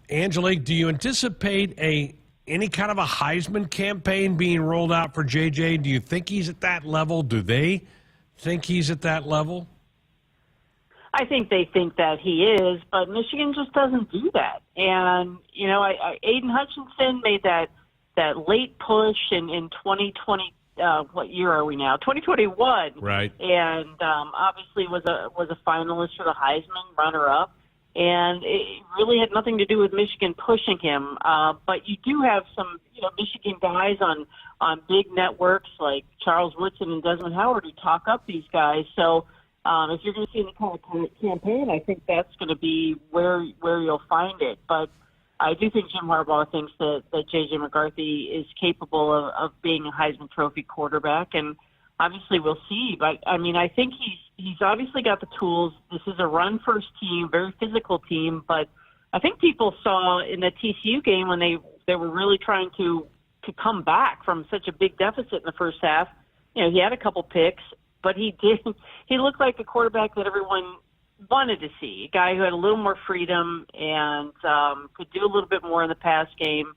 Angelique, do you anticipate any kind of a Heisman campaign being rolled out for JJ? Do you think he's at that level? Do they think he's at that level? I think they think that he is, but Michigan just doesn't do that. And, Aiden Hutchinson made that late push in 2020. What year are we now? 2021. Right. And obviously was a finalist for the Heisman, runner-up. And it really had nothing to do with Michigan pushing him. But you do have some, Michigan guys on big networks like Charles Woodson and Desmond Howard who talk up these guys. So if you're going to see any kind of campaign, I think that's going to be where you'll find it. But I do think Jim Harbaugh thinks that J.J. McCarthy is capable of being a Heisman Trophy quarterback, and obviously we'll see. But, I think he's obviously got the tools. This is a run-first team, very physical team, but I think people saw in the TCU game when they were really trying to come back from such a big deficit in the first half. He had a couple picks, but he looked like the quarterback that everyone wanted to see, a guy who had a little more freedom and could do a little bit more in the pass game.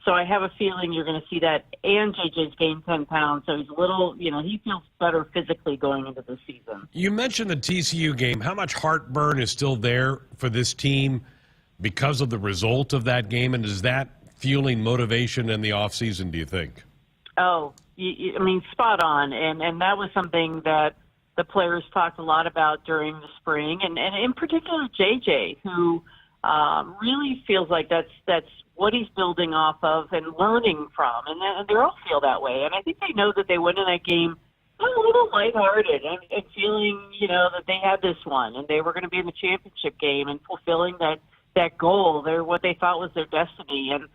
So I have a feeling you're going to see that. And JJ's gained 10 pounds, so he's a little, he feels better physically going into the season. You mentioned the TCU game. How much heartburn is still there for this team because of the result of that game? And is that fueling motivation in the offseason, do you think? Oh, spot on. And that was something that the players talked a lot about during the spring. And in particular, JJ, who really feels like that's what he's building off of and learning from. And they all feel that way. And I think they know that they went in that game a little lighthearted and feeling, that they had this one and they were going to be in the championship game and fulfilling that goal, what they thought was their destiny. And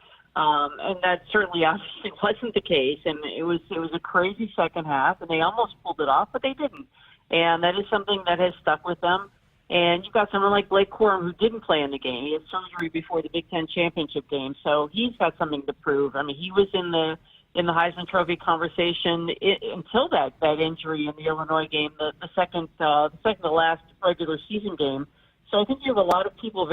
that certainly obviously wasn't the case. And it was a crazy second half, and they almost pulled it off, but they didn't. And that is something that has stuck with them. And you've got someone like Blake Corum who didn't play in the game. He had surgery before the Big Ten championship game, so he's got something to prove. He was in the Heisman Trophy conversation until that injury in the Illinois game, the second to last regular season game. So I think you have a lot of people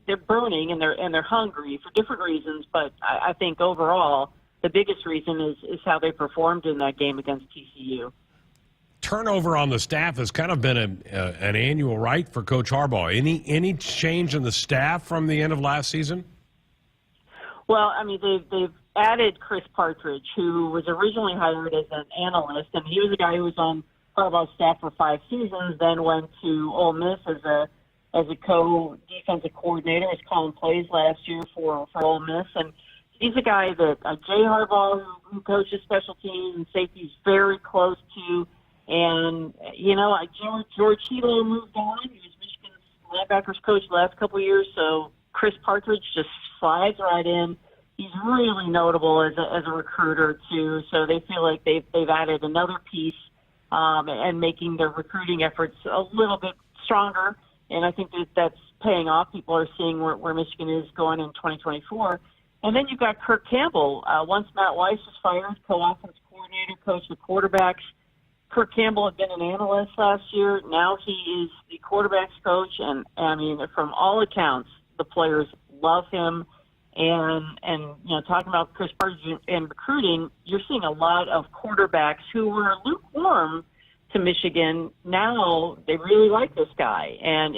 they're burning and they're hungry for different reasons. But I think overall the biggest reason is how they performed in that game against TCU. Turnover on the staff has kind of been an annual right for Coach Harbaugh. Any change in the staff from the end of last season? Well, they've added Chris Partridge, who was originally hired as an analyst, and he was a guy who was on Harbaugh's staff for 5 seasons, then went to Ole Miss as a co-defensive coordinator, was calling plays last year for Ole Miss, and he's a guy that Jay Harbaugh, who coaches special teams and safety, is very close to. And, George Hilo moved on. He was Michigan's linebackers coach the last couple of years, so Chris Partridge just slides right in. He's really notable as a recruiter, too, so they feel like they've added another piece and making their recruiting efforts a little bit stronger, and I think that's paying off. People are seeing where Michigan is going in 2024. And then you've got Kirk Campbell. Once Matt Weiss was fired, co-offense coordinator, coached the quarterbacks. Kirk Campbell had been an analyst last year. Now he is the quarterback's coach, and from all accounts, the players love him. And talking about Chris Partridge and recruiting, you're seeing a lot of quarterbacks who were lukewarm to Michigan. Now they really like this guy, and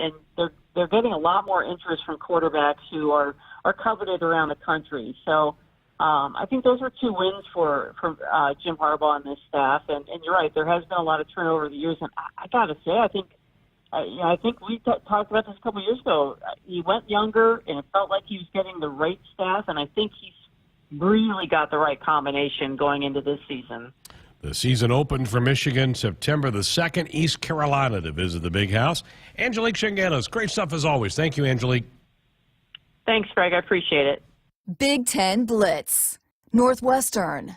they're getting a lot more interest from quarterbacks who are coveted around the country. So. I think those were 2 wins for Jim Harbaugh and this staff, and you're right. There has been a lot of turnover over the years, and I got to say, I think we talked about this a couple of years ago. He went younger, and it felt like he was getting the right staff, and I think he's really got the right combination going into this season. The season opened for Michigan September the 2nd, East Carolina to visit the Big House. Angelique Shenganos, great stuff as always. Thank you, Angelique. Thanks, Greg. I appreciate it. Big Ten Blitz, Northwestern.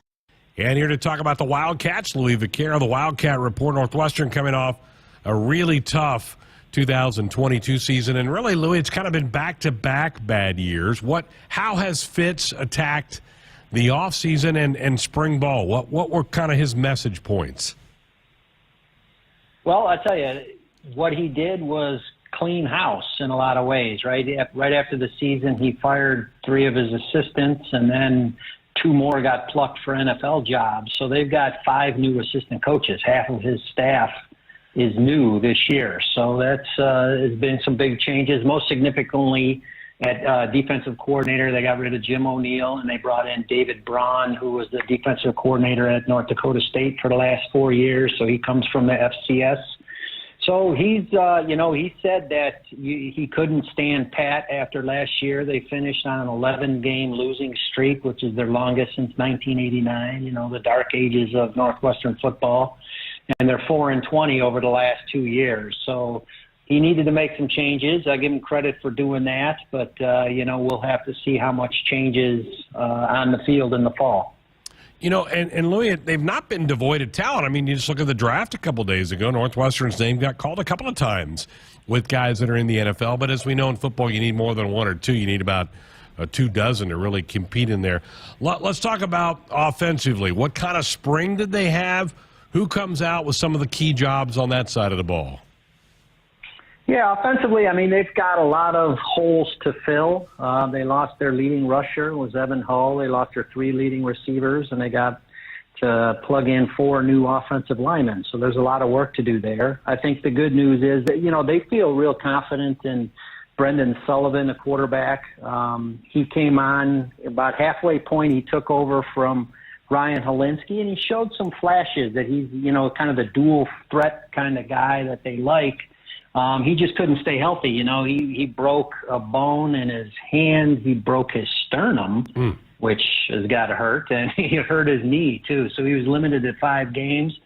And here to talk about the Wildcats, Louis Vaquero, the Wildcat Report. Northwestern coming off a really tough 2022 season. And really, Louis, it's kind of been back-to-back bad years. How has Fitz attacked the offseason and spring ball? What were kind of his message points? Well, I tell you, what he did was clean house in a lot of ways, right? Right after the season, he fired 3 of his assistants, and then 2 more got plucked for NFL jobs. So they've got 5 new assistant coaches. Half of his staff is new this year. So that's has been some big changes. Most significantly, at defensive coordinator, they got rid of Jim O'Neill, and they brought in David Braun, who was the defensive coordinator at North Dakota State for the last 4 years. So he comes from the FCS. So he's, he said that he couldn't stand pat after last year. They finished on an 11-game losing streak, which is their longest since 1989, the dark ages of Northwestern football. And they're 4-20 over the last 2 years. So he needed to make some changes. I give him credit for doing that, but, we'll have to see how much changes on the field in the fall. And Louis, they've not been devoid of talent. I mean, you just look at the draft a couple days ago. Northwestern's name got called a couple of times with guys that are in the NFL. But as we know in football, you need more than 1 or 2. You need about 24 to really compete in there. Let's talk about offensively. What kind of spring did they have? Who comes out with some of the key jobs on that side of the ball? Yeah, offensively, I mean, they've got a lot of holes to fill. They lost their leading rusher, was Evan Hull. They lost their 3 leading receivers, and they got to plug in 4 new offensive linemen. So there's a lot of work to do there. I think the good news is that, they feel real confident in Brendan Sullivan, a quarterback. He came on about halfway point. He took over from Ryan Helinski, and he showed some flashes that he's, kind of the dual threat kind of guy that they like. He just couldn't stay healthy. He broke a bone in his hand. He broke his sternum, which has got to hurt, and he hurt his knee too. So he was limited to 5 games.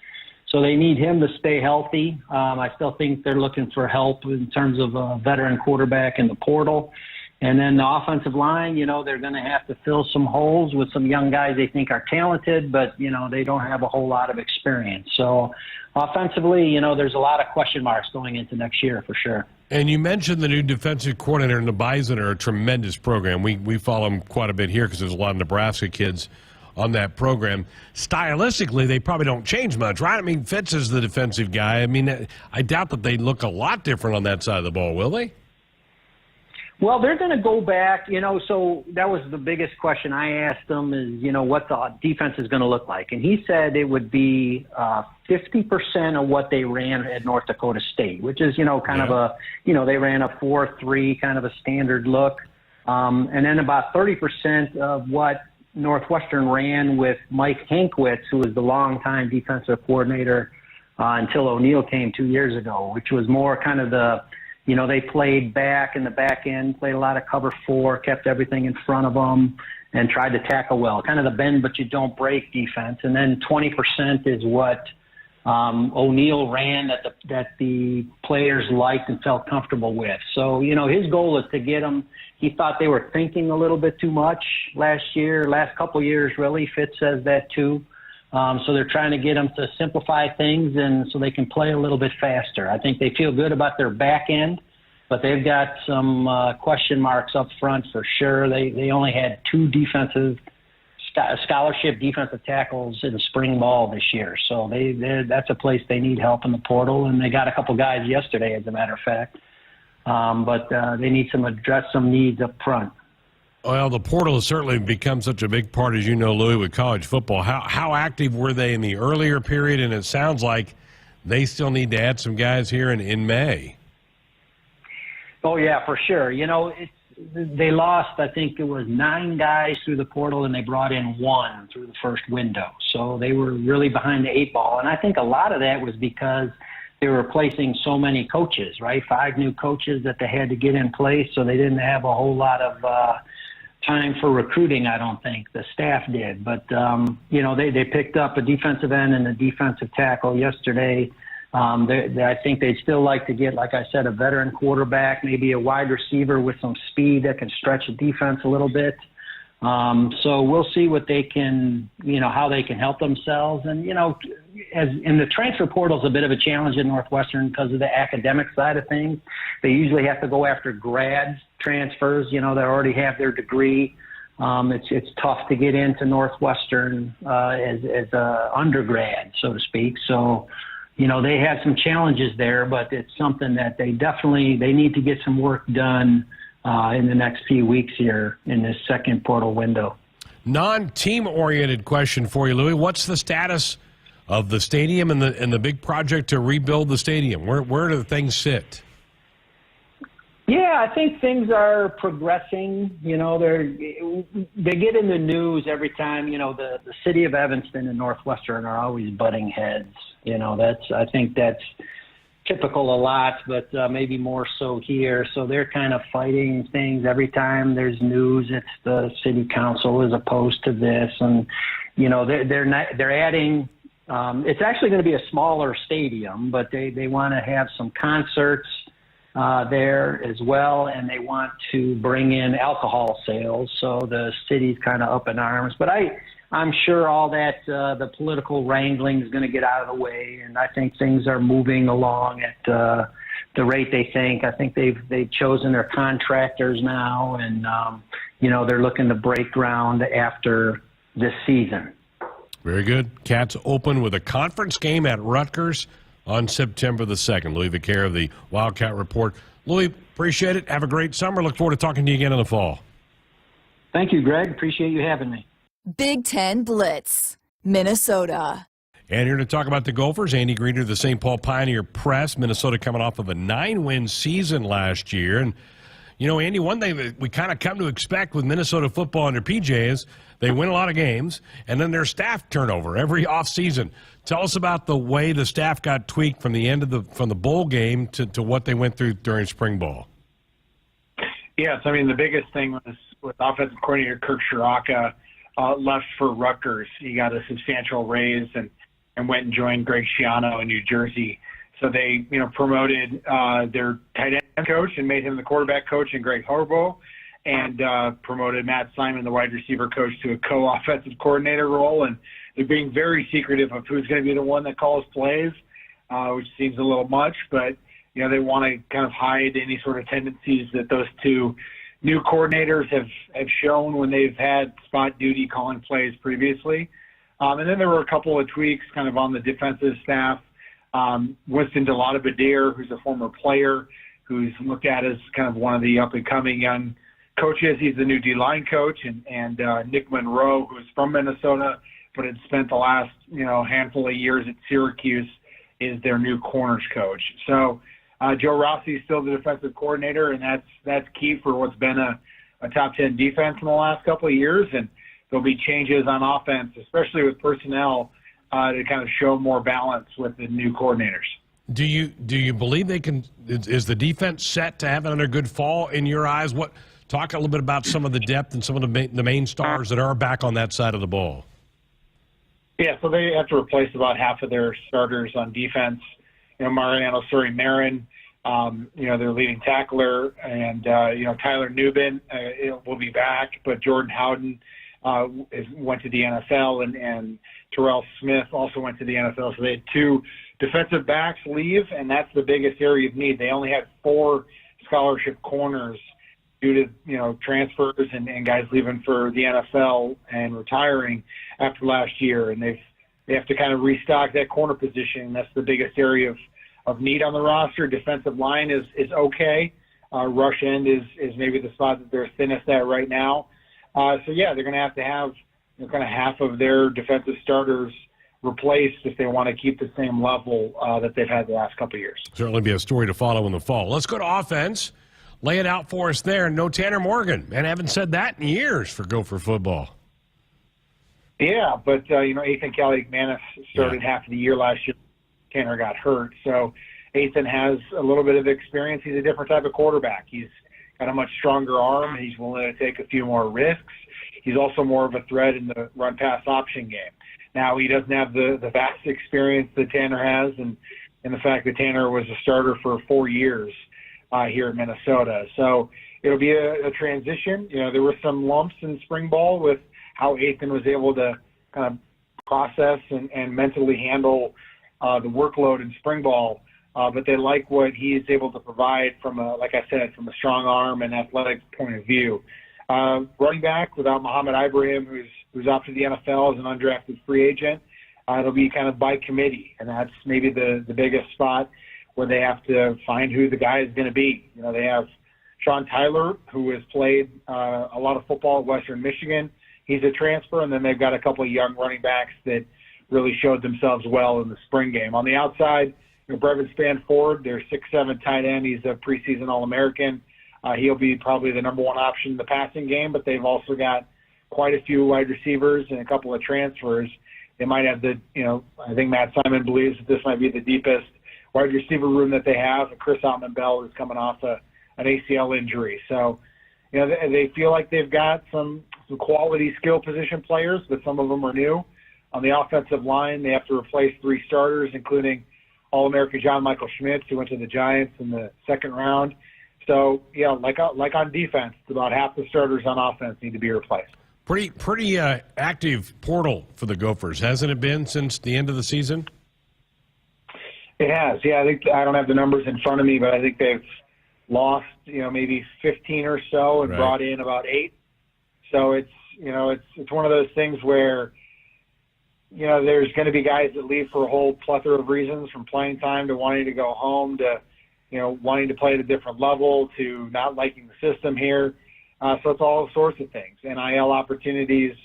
So they need him to stay healthy. I still think they're looking for help in terms of a veteran quarterback in the portal. And then the offensive line, they're going to have to fill some holes with some young guys they think are talented, but, they don't have a whole lot of experience. So offensively, there's a lot of question marks going into next year for sure. And you mentioned the new defensive coordinator, and the Bison are a tremendous program. We follow them quite a bit here because there's a lot of Nebraska kids on that program. Stylistically, they probably don't change much, right? I mean, Fitz is the defensive guy. I mean, I doubt that they look a lot different on that side of the ball, will they? Well, they're going to go back, so that was the biggest question I asked them is, what the defense is going to look like. And he said it would be 50% of what they ran at North Dakota State, which is, kind of a, they ran a 4-3 kind of a standard look. And then about 30% of what Northwestern ran with Mike Hankwitz, who was the longtime defensive coordinator until O'Neill came 2 years ago, which was more kind of the, they played back in the back end, played a lot of cover 4, kept everything in front of them, and tried to tackle well. Kind of the bend but you don't break defense. And then 20% is what O'Neill ran that the players liked and felt comfortable with. So, his goal is to get them. He thought they were thinking a little bit too much last couple of years, really. Fitz says that too. So they're trying to get them to simplify things and so they can play a little bit faster. I think they feel good about their back end, but they've got some question marks up front for sure. They only had 2 scholarship defensive tackles in spring ball this year. So that's a place they need help in the portal, and they got a couple guys yesterday, as a matter of fact. But they need address some needs up front. Well, the portal has certainly become such a big part, as you know, Louis, with college football. How active were they in the earlier period? And it sounds like they still need to add some guys here in May. Oh, yeah, for sure. They lost, I think it was 9 guys through the portal, and they brought in 1 through the first window. So they were really behind the 8 ball. And I think a lot of that was because they were replacing so many coaches, right? 5 new coaches that they had to get in place, so they didn't have a whole lot of time for recruiting, I don't think. The staff did. But, they picked up a defensive end and a defensive tackle yesterday. I think they'd still like to get, like I said, a veteran quarterback, maybe a wide receiver with some speed that can stretch the defense a little bit. So we'll see what they can, how they can help themselves. And, as in the transfer portal is a bit of a challenge in Northwestern because of the academic side of things. They usually have to go after grad transfers, that already have their degree. It's tough to get into Northwestern as a undergrad, so to speak. So, they have some challenges there, but it's something that they need to get some work done in the next few weeks here in this second portal window. Non-team-oriented question for you, Louis. What's the status of the stadium and the big project to rebuild the stadium? Where do things sit? Yeah, I think things are progressing. They get in the news every time. The city of Evanston and Northwestern are always butting heads. I think that's typical a lot, but maybe more so here. So they're kind of fighting things every time there's news. It's the city council is opposed to this, and they're adding. It's actually going to be a smaller stadium, but they want to have some concerts there as well, and they want to bring in alcohol sales. So the city's kind of up in arms. But I'm sure all that the political wrangling is going to get out of the way, and I think things are moving along at the rate they think. I think they've chosen their contractors now, and they're looking to break ground after this season. Very good. Cats open with a conference game at Rutgers on September the 2nd. Louis Vicaire of the Wildcat Report. Louis, appreciate it. Have a great summer. Look forward to talking to you again in the fall. Thank you, Greg. Appreciate you having me. Big Ten Blitz, Minnesota. And here to talk about the Gophers, Andy Greener of the St. Paul Pioneer Press. Minnesota coming off of a 9-win season last year. And, you know, Andy, one thing that we kind of come to expect with Minnesota football under PJ is they win a lot of games, and then their staff turnover every offseason. Tell us about the way the staff got tweaked from the end of from the bowl game to what they went through during spring ball. Yes, I mean, the biggest thing was with offensive coordinator Kirk Shiraka left for Rutgers. He got a substantial raise and went and joined Greg Schiano in New Jersey. So they, promoted their tight end coach and made him the quarterback coach in Greg Harbaugh, and promoted Matt Simon, the wide receiver coach, to a co-offensive coordinator role. And they're being very secretive of who's going to be the one that calls plays, which seems a little much, but they want to kind of hide any sort of tendencies that those two new coordinators have shown when they've had spot duty calling plays previously. And then there were a couple of tweaks kind of on the defensive staff. Winston Delata-Badir, who's a former player, who's looked at as kind of one of the up-and-coming young coaches. He's the new D-line coach. And Nick Monroe, who's from Minnesota, but had spent the last, handful of years at Syracuse, is their new corners coach. So Joe Rossi is still the defensive coordinator, and that's key for what's been a top 10 defense in the last couple of years. And there'll be changes on offense, especially with personnel, to kind of show more balance with the new coordinators. Do you believe they can? Is the defense set to have another good fall in your eyes? Talk a little bit about some of the depth and some of the main stars that are back on that side of the ball. Yeah, so they have to replace about half of their starters on defense. Mariano Suri-Marin, their leading tackler, and Tyler Nubin will be back, but Jordan Howden went to the NFL, and Terrell Smith also went to the NFL. So they had two defensive backs leave, and that's the biggest area of need. They only had 4 scholarship corners due to transfers and guys leaving for the NFL and retiring after last year, and they have to kind of restock that corner position. That's the biggest area of need on the roster. Defensive line is okay. Rush end is maybe the spot that they're thinnest at right now. So yeah, they're going to have kind of half of their defensive starters replaced if they want to keep the same level that they've had the last couple of years. Certainly be a story to follow in the fall. Let's go to offense. Lay it out for us there. No Tanner Morgan. Man, I haven't said that in years for Gopher football. Yeah, but, Ethan Kelly-McManus started half of the year last year. Tanner got hurt. So Ethan has a little bit of experience. He's a different type of quarterback. He's got a much stronger arm. He's willing to take a few more risks. He's also more of a threat in the run-pass option game. Now, he doesn't have the vast experience that Tanner has, and the fact that Tanner was a starter for 4 years here in Minnesota. So it'll be a transition. There were some lumps in spring ball with how Ethan was able to kind of process and mentally handle the workload in spring ball. But they like what he is able to provide from a strong arm and athletic point of view. Running back without Muhammad Ibrahim, who's off to the NFL as an undrafted free agent, it'll be kind of by committee, and that's maybe the biggest spot where they have to find who the guy is going to be. They have Sean Tyler, who has played a lot of football at Western Michigan. He's a transfer, and then they've got a couple of young running backs that really showed themselves well in the spring game. On the outside, Brevin Spanford, their 6'7" tight end. He's a preseason All-American. He'll be probably the number one option in the passing game, but they've also got quite a few wide receivers and a couple of transfers. They might have I think Matt Simon believes that this might be the deepest wide receiver room that they have. And Chris Ottman-Bell is coming off an ACL injury. So, they feel like they've got some quality skill position players, but some of them are new. On the offensive line, they have to replace 3 starters, including All-American John Michael Schmitz, who went to the Giants in the second round. So, like on defense, about half the starters on offense need to be replaced. Pretty active portal for the Gophers, hasn't it been since the end of the season? It has, yeah. I don't have the numbers in front of me, but I think they've lost, maybe 15 or so and brought in about 8. So it's one of those things where, there's going to be guys that leave for a whole plethora of reasons, from playing time to wanting to go home to, wanting to play at a different level to not liking the system here. So it's all sorts of things, NIL opportunities,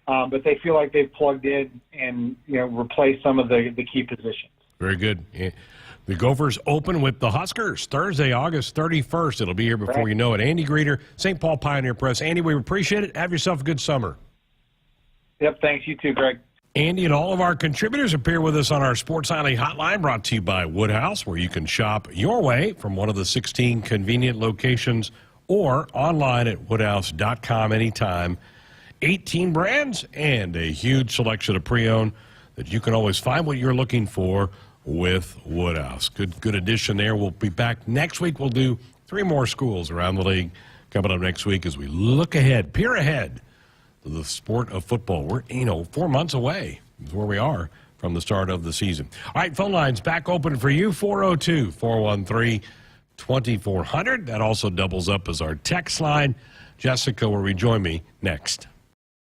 but they feel like they've plugged in and, replaced some of the key positions. Very good. The Gophers open with the Huskers Thursday, August 31st. It'll be here before you know it. Andy Greeter, St. Paul Pioneer Press. Andy, we appreciate it. Have yourself a good summer. Yep, thanks. You too, Greg. Andy and all of our contributors appear with us on our Sports Nightly hotline, brought to you by Woodhouse, where you can shop your way from one of the 16 convenient locations or online at woodhouse.com anytime. 18 brands and a huge selection of pre-owned that you can always find what you're looking for with Woodhouse. Good addition there. We'll be back next week. We'll do 3 more schools around the league coming up next week as we look ahead, peer ahead to the sport of football. We're 4 months away is where we are from the start of the season. All right, phone lines back open for you, 402-413-2400. That also doubles up as our text line. Jessica will rejoin me next.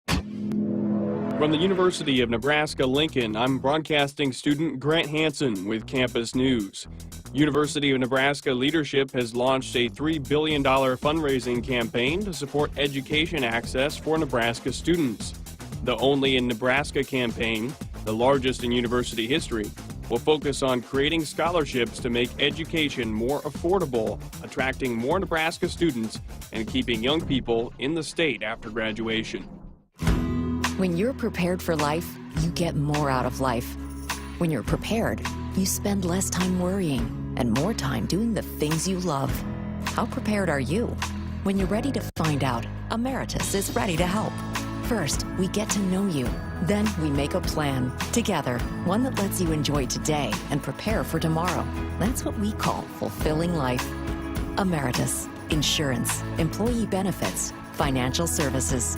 From the University of Nebraska-Lincoln, I'm broadcasting student Grant Hansen with Campus News. University of Nebraska leadership has launched a $3 billion fundraising campaign to support education access for Nebraska students. The Only in Nebraska campaign, the largest in university history, will focus on creating scholarships to make education more affordable, attracting more Nebraska students, and keeping young people in the state after graduation. When you're prepared for life, you get more out of life. When you're prepared, you spend less time worrying and more time doing the things you love. How prepared are you? When you're ready to find out, Emeritus is ready to help. First, we get to know you. Then we make a plan together, one that lets you enjoy today and prepare for tomorrow. That's what we call fulfilling life. Emeritus, insurance, employee benefits, financial services.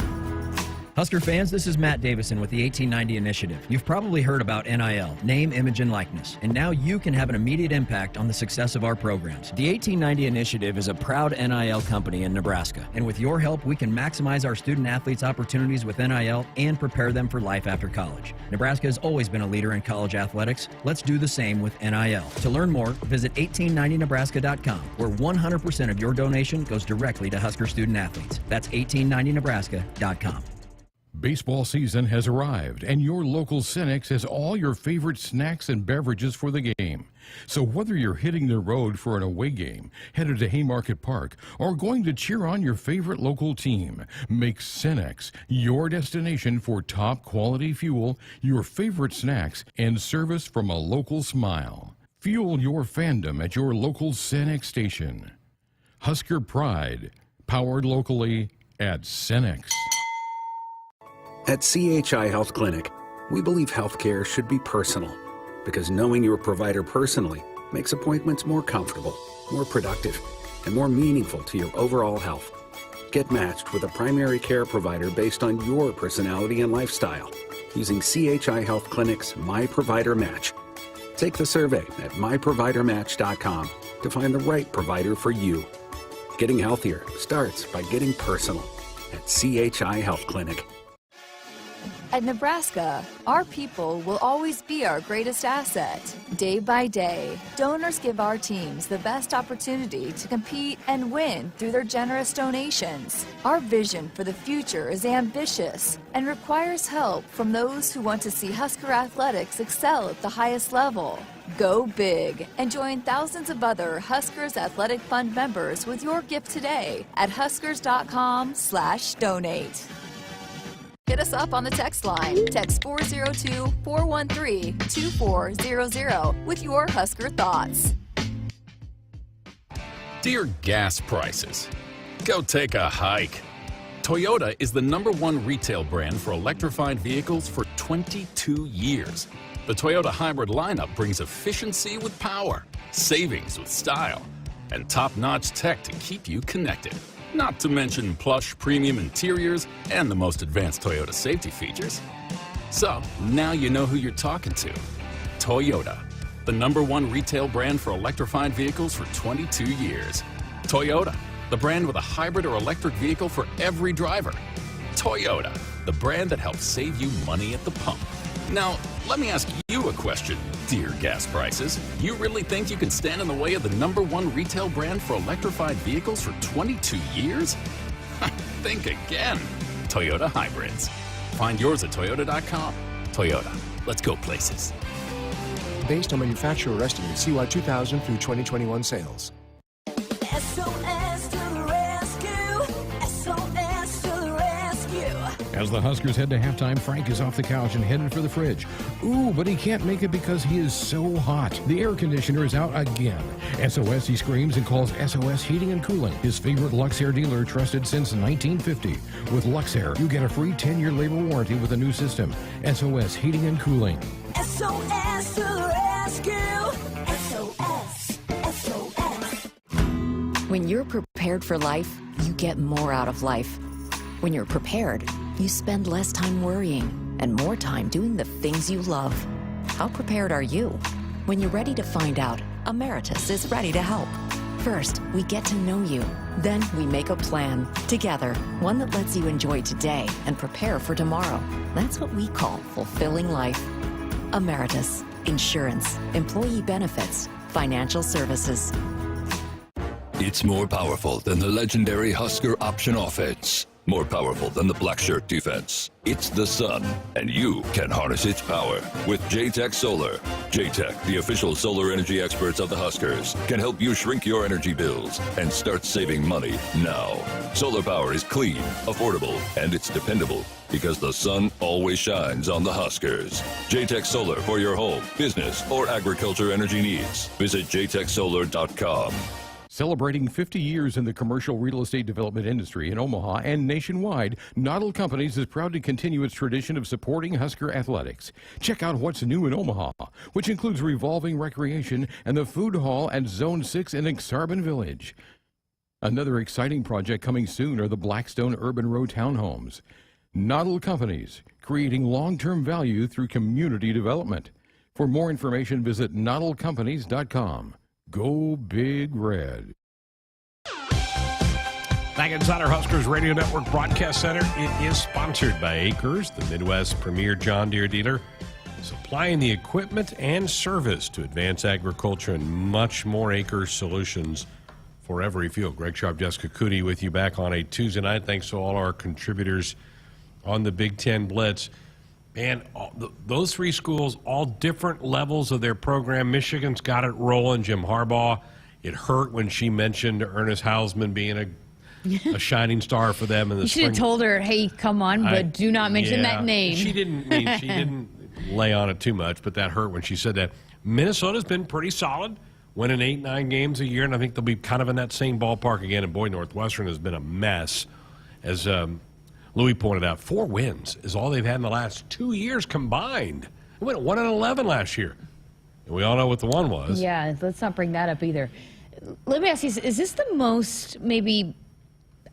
Husker fans, this is Matt Davison with the 1890 Initiative. You've probably heard about NIL, name, image, and likeness, and now you can have an immediate impact on the success of our programs. The 1890 Initiative is a proud NIL company in Nebraska, and with your help, we can maximize our student athletes' opportunities with NIL and prepare them for life after college. Nebraska has always been a leader in college athletics. Let's do the same with NIL. To learn more, visit 1890nebraska.com, where 100% of your donation goes directly to Husker student athletes. That's 1890nebraska.com. Baseball season has arrived, and your local Cenex has all your favorite snacks and beverages for the game. So whether you're hitting the road for an away game, headed to Haymarket Park, or going to cheer on your favorite local team, make Cenex your destination for top quality fuel, your favorite snacks, and service from a local smile. Fuel your fandom at your local Cenex station. Husker Pride, powered locally at Cenex. At CHI Health Clinic, we believe healthcare should be personal, because knowing your provider personally makes appointments more comfortable, more productive, and more meaningful to your overall health. Get matched with a primary care provider based on your personality and lifestyle using CHI Health Clinic's My Provider Match. Take the survey at myprovidermatch.com to find the right provider for you. Getting healthier starts by getting personal at CHI Health Clinic. At Nebraska, our people will always be our greatest asset. Day by day, donors give our teams the best opportunity to compete and win through their generous donations. Our vision for the future is ambitious and requires help from those who want to see Husker athletics excel at the highest level. Go big and join thousands of other Huskers Athletic Fund members with your gift today at huskers.com/donate. Hit us up on the text line. Text 402-413-2400 with your Husker thoughts. Dear gas prices, go take a hike. Toyota is the #1 retail brand for electrified vehicles for 22 years. The Toyota hybrid lineup brings efficiency with power, savings with style, and top-notch tech to keep you connected. Not to mention plush premium interiors and the most advanced Toyota safety features. So, now you know who you're talking to. Toyota, the #1 retail brand for electrified vehicles for 22 years. Toyota, the brand with a hybrid or electric vehicle for every driver. Toyota, the brand that helps save you money at the pump. Now, let me ask you a question, dear gas prices. You really think you can stand in the way of the #1 retail brand for electrified vehicles for 22 years? Think again. Toyota Hybrids. Find yours at Toyota.com. Toyota, let's go places. Based on manufacturer estimate CY 2000 through 2021 sales. SOS to the rescue. SOS to the rescue. As the Huskers head to halftime, Frank is off the couch and headed for the fridge. Ooh, but he can't make it because he is so hot. The air conditioner is out again. SOS, he screams and calls SOS Heating and Cooling, his favorite Luxair dealer trusted since 1950. With Luxair, you get a free 10-year labor warranty with a new system. SOS Heating and Cooling. SOS to the rescue. SOS. SOS. When you're prepared for life, you get more out of life. When you're prepared, you spend less time worrying and more time doing the things you love. How prepared are you? When you're ready to find out, Emeritus is ready to help. First, we get to know you. Then we make a plan together, one that lets you enjoy today and prepare for tomorrow. That's what we call fulfilling life. Emeritus, insurance, employee benefits, financial services. It's more powerful than the legendary Husker option offense. More powerful than the black shirt defense. It's the sun, and you can harness its power with JTech Solar. JTech, the official solar energy experts of the Huskers, can help you shrink your energy bills and start saving money now. Solar power is clean, affordable, and it's dependable because the sun always shines on the Huskers. JTech Solar for your home, business, or agriculture energy needs. Visit jtechsolar.com. Celebrating 50 years in the commercial real estate development industry in Omaha and nationwide, Noddle Companies is proud to continue its tradition of supporting Husker athletics. Check out what's new in Omaha, which includes revolving recreation and the food hall at Zone 6 in Exarban Village. Another exciting project coming soon are the Blackstone Urban Row townhomes. Noddle Companies, creating long-term value through community development. For more information, visit noddlecompanies.com. Go Big Red. Back inside our Huskers Radio Network Broadcast Center, it is sponsored by Acres, the Midwest's premier John Deere dealer, supplying the equipment and service to advance agriculture and much more. Acres solutions for every field. Greg Sharpe, Jessica Coody with you back on a Tuesday night. Thanks to all our contributors on the Big Ten Blitz. And those three schools, all different levels of their program. Michigan's got it rolling. Jim Harbaugh, it hurt when she mentioned Ernest Hausman being a shining star for them in the spring. You should have told her, hey, come on, but do not mention that name. She didn't lay on it too much, but that hurt when she said that. Minnesota's been pretty solid, winning 8-9 games a year, and I think they'll be kind of in that same ballpark again. And boy, Northwestern has been a mess. As Louis pointed out, 4 wins is all they've had in the last 2 years combined. They went 1-11 last year. And we all know what the one was. Yeah, let's not bring that up either. Let me ask you, is this the most maybe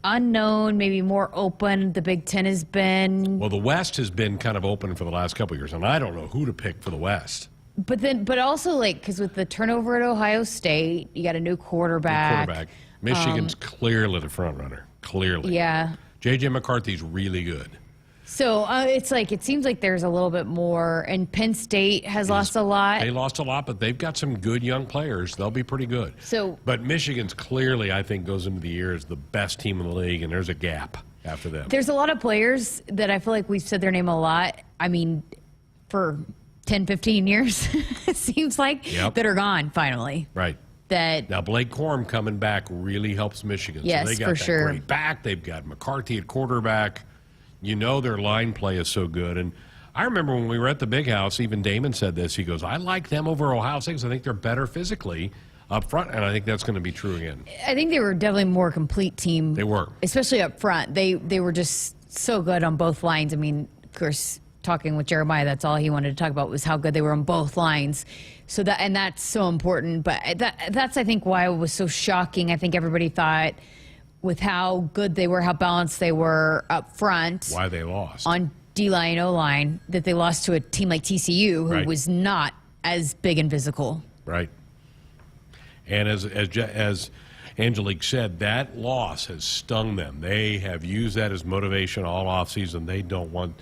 unknown, maybe more open the Big Ten has been? Well, the West has been kind of open for the last couple of years, and I don't know who to pick for the West. But also, like, because with the turnover at Ohio State, you got a new quarterback. Michigan's clearly the front runner. Clearly. Yeah. J.J. McCarthy's really good. So it's like, it seems like there's a little bit more, and Penn State has lost a lot. They lost a lot, but they've got some good young players. They'll be pretty good. But Michigan's clearly, I think, goes into the year as the best team in the league, and there's a gap after them. There's a lot of players that I feel like we've said their name a lot. I mean, for 10, 15 years, it seems like, that are gone finally. Right. Now Blake Corum coming back really helps Michigan. Yes, so they got that great back. They've got McCarthy at quarterback. You know their line play is so good. And I remember when we were at the Big House, even Damon said this. He goes, I like them over Ohio State because I think they're better physically up front, and I think that's going to be true again. I think they were definitely a more complete team. They were. Especially up front. They were just so good on both lines. I mean, of course, talking with Jeremiah, that's all he wanted to talk about was how good they were on both lines. So that's so important. But that's, I think, why it was so shocking. I think everybody thought with how good they were, how balanced they were up front. Why they lost. On D-line, O-line, that they lost to a team like TCU, who was not as big and physical. Right. And as Angelique said, that loss has stung them. They have used that as motivation all offseason. They don't want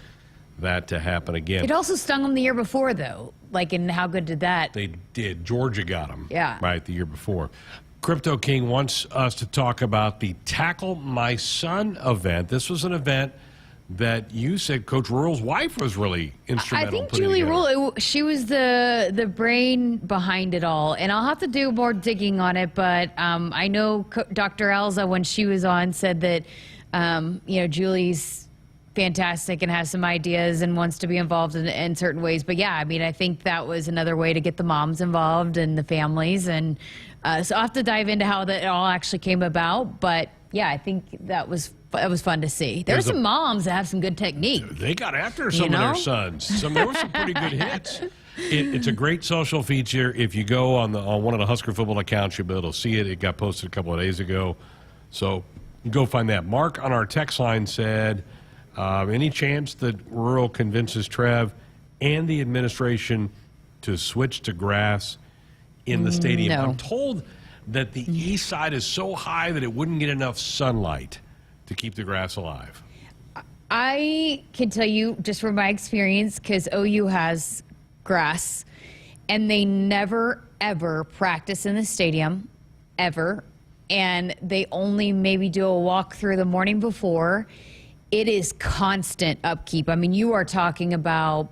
that to happen again. It also stung them the year before, though. Like, and how good did that? They did. Georgia got them. Yeah. Right, the year before. Crypto King wants us to talk about the Tackle My Son event. This was an event that you said Coach Rural's wife was really instrumental. I think in putting Julie together. Rule, she was the brain behind it all. And I'll have to do more digging on it, but I know Dr. Elza, when she was on, said that, Julie's fantastic and has some ideas and wants to be involved in certain ways. But yeah, I mean, I think that was another way to get the moms involved and the families. And so I'll have to dive into how that all actually came about. But yeah, I think that was fun to see. There's some moms that have some good technique. They got after some of their sons. There were some pretty good hits. It's a great social feature. If you go on one of the Husker football accounts, you'll be able to see it. It got posted a couple of days ago. So you go find that. Mark on our text line said, any chance that Rural convinces Trev and the administration to switch to grass in the stadium? No. I'm told that the east side is so high that it wouldn't get enough sunlight to keep the grass alive. I can tell you just from my experience, because OU has grass, and they never, ever practice in the stadium, ever. And they only maybe do a walk through the morning before. It is constant upkeep. I mean, you are talking about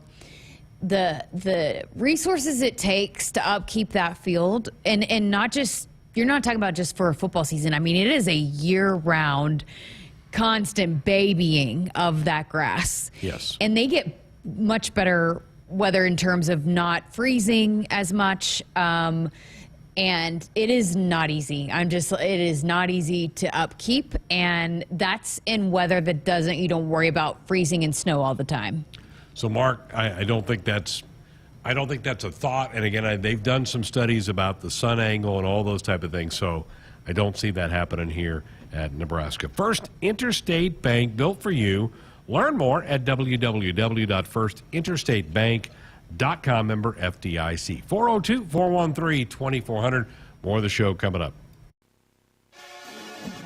the resources it takes to upkeep that field, and not just, you're not talking about just for a football season. I mean, it is a year-round constant babying of that grass. Yes. And they get much better weather in terms of not freezing as much. And it is not easy. It is not easy to upkeep. And that's in weather that you don't worry about freezing and snow all the time. So Mark, I don't think that's a thought. And again, they've done some studies about the sun angle and all those type of things. So I don't see that happening here at Nebraska. First Interstate Bank, built for you. Learn more at www.firstinterstatebank.com, member FDIC. 402-413-2400. More of the show coming up.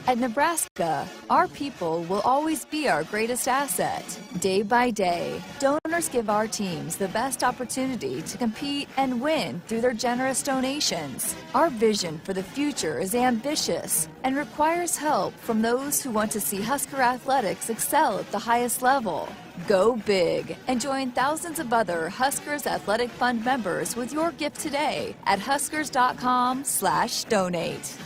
At Nebraska, our people will always be our greatest asset. Day by day, donors give our teams the best opportunity to compete and win through their generous donations. Our vision for the future is ambitious and requires help from those who want to see Husker athletics excel at the highest level. Go big and join thousands of other Huskers Athletic Fund members with your gift today at huskers.com/donate.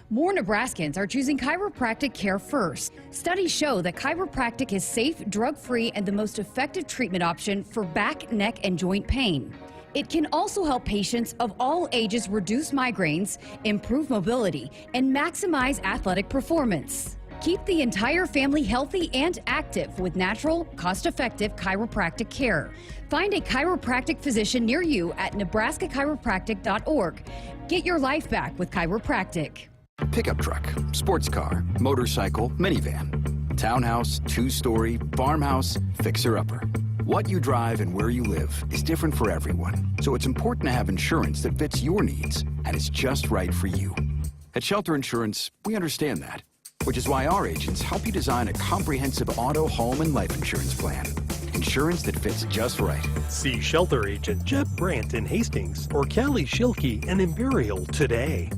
More Nebraskans are choosing chiropractic care first. Studies show that chiropractic is safe, drug-free, and the most effective treatment option for back, neck, and joint pain. It can also help patients of all ages reduce migraines, improve mobility, and maximize athletic performance. Keep the entire family healthy and active with natural, cost-effective chiropractic care. Find a chiropractic physician near you at nebraska-chiropractic.org. Get your life back with chiropractic. Pickup truck, sports car, motorcycle, minivan, townhouse, two-story, farmhouse, fixer-upper. What you drive and where you live is different for everyone, so it's important to have insurance that fits your needs and is just right for you. At Shelter Insurance, we understand that, which is why our agents help you design a comprehensive auto, home, and life insurance plan. Insurance that fits just right. See Shelter Agent Jeb Brandt in Hastings or Callie Schilke in Imperial today.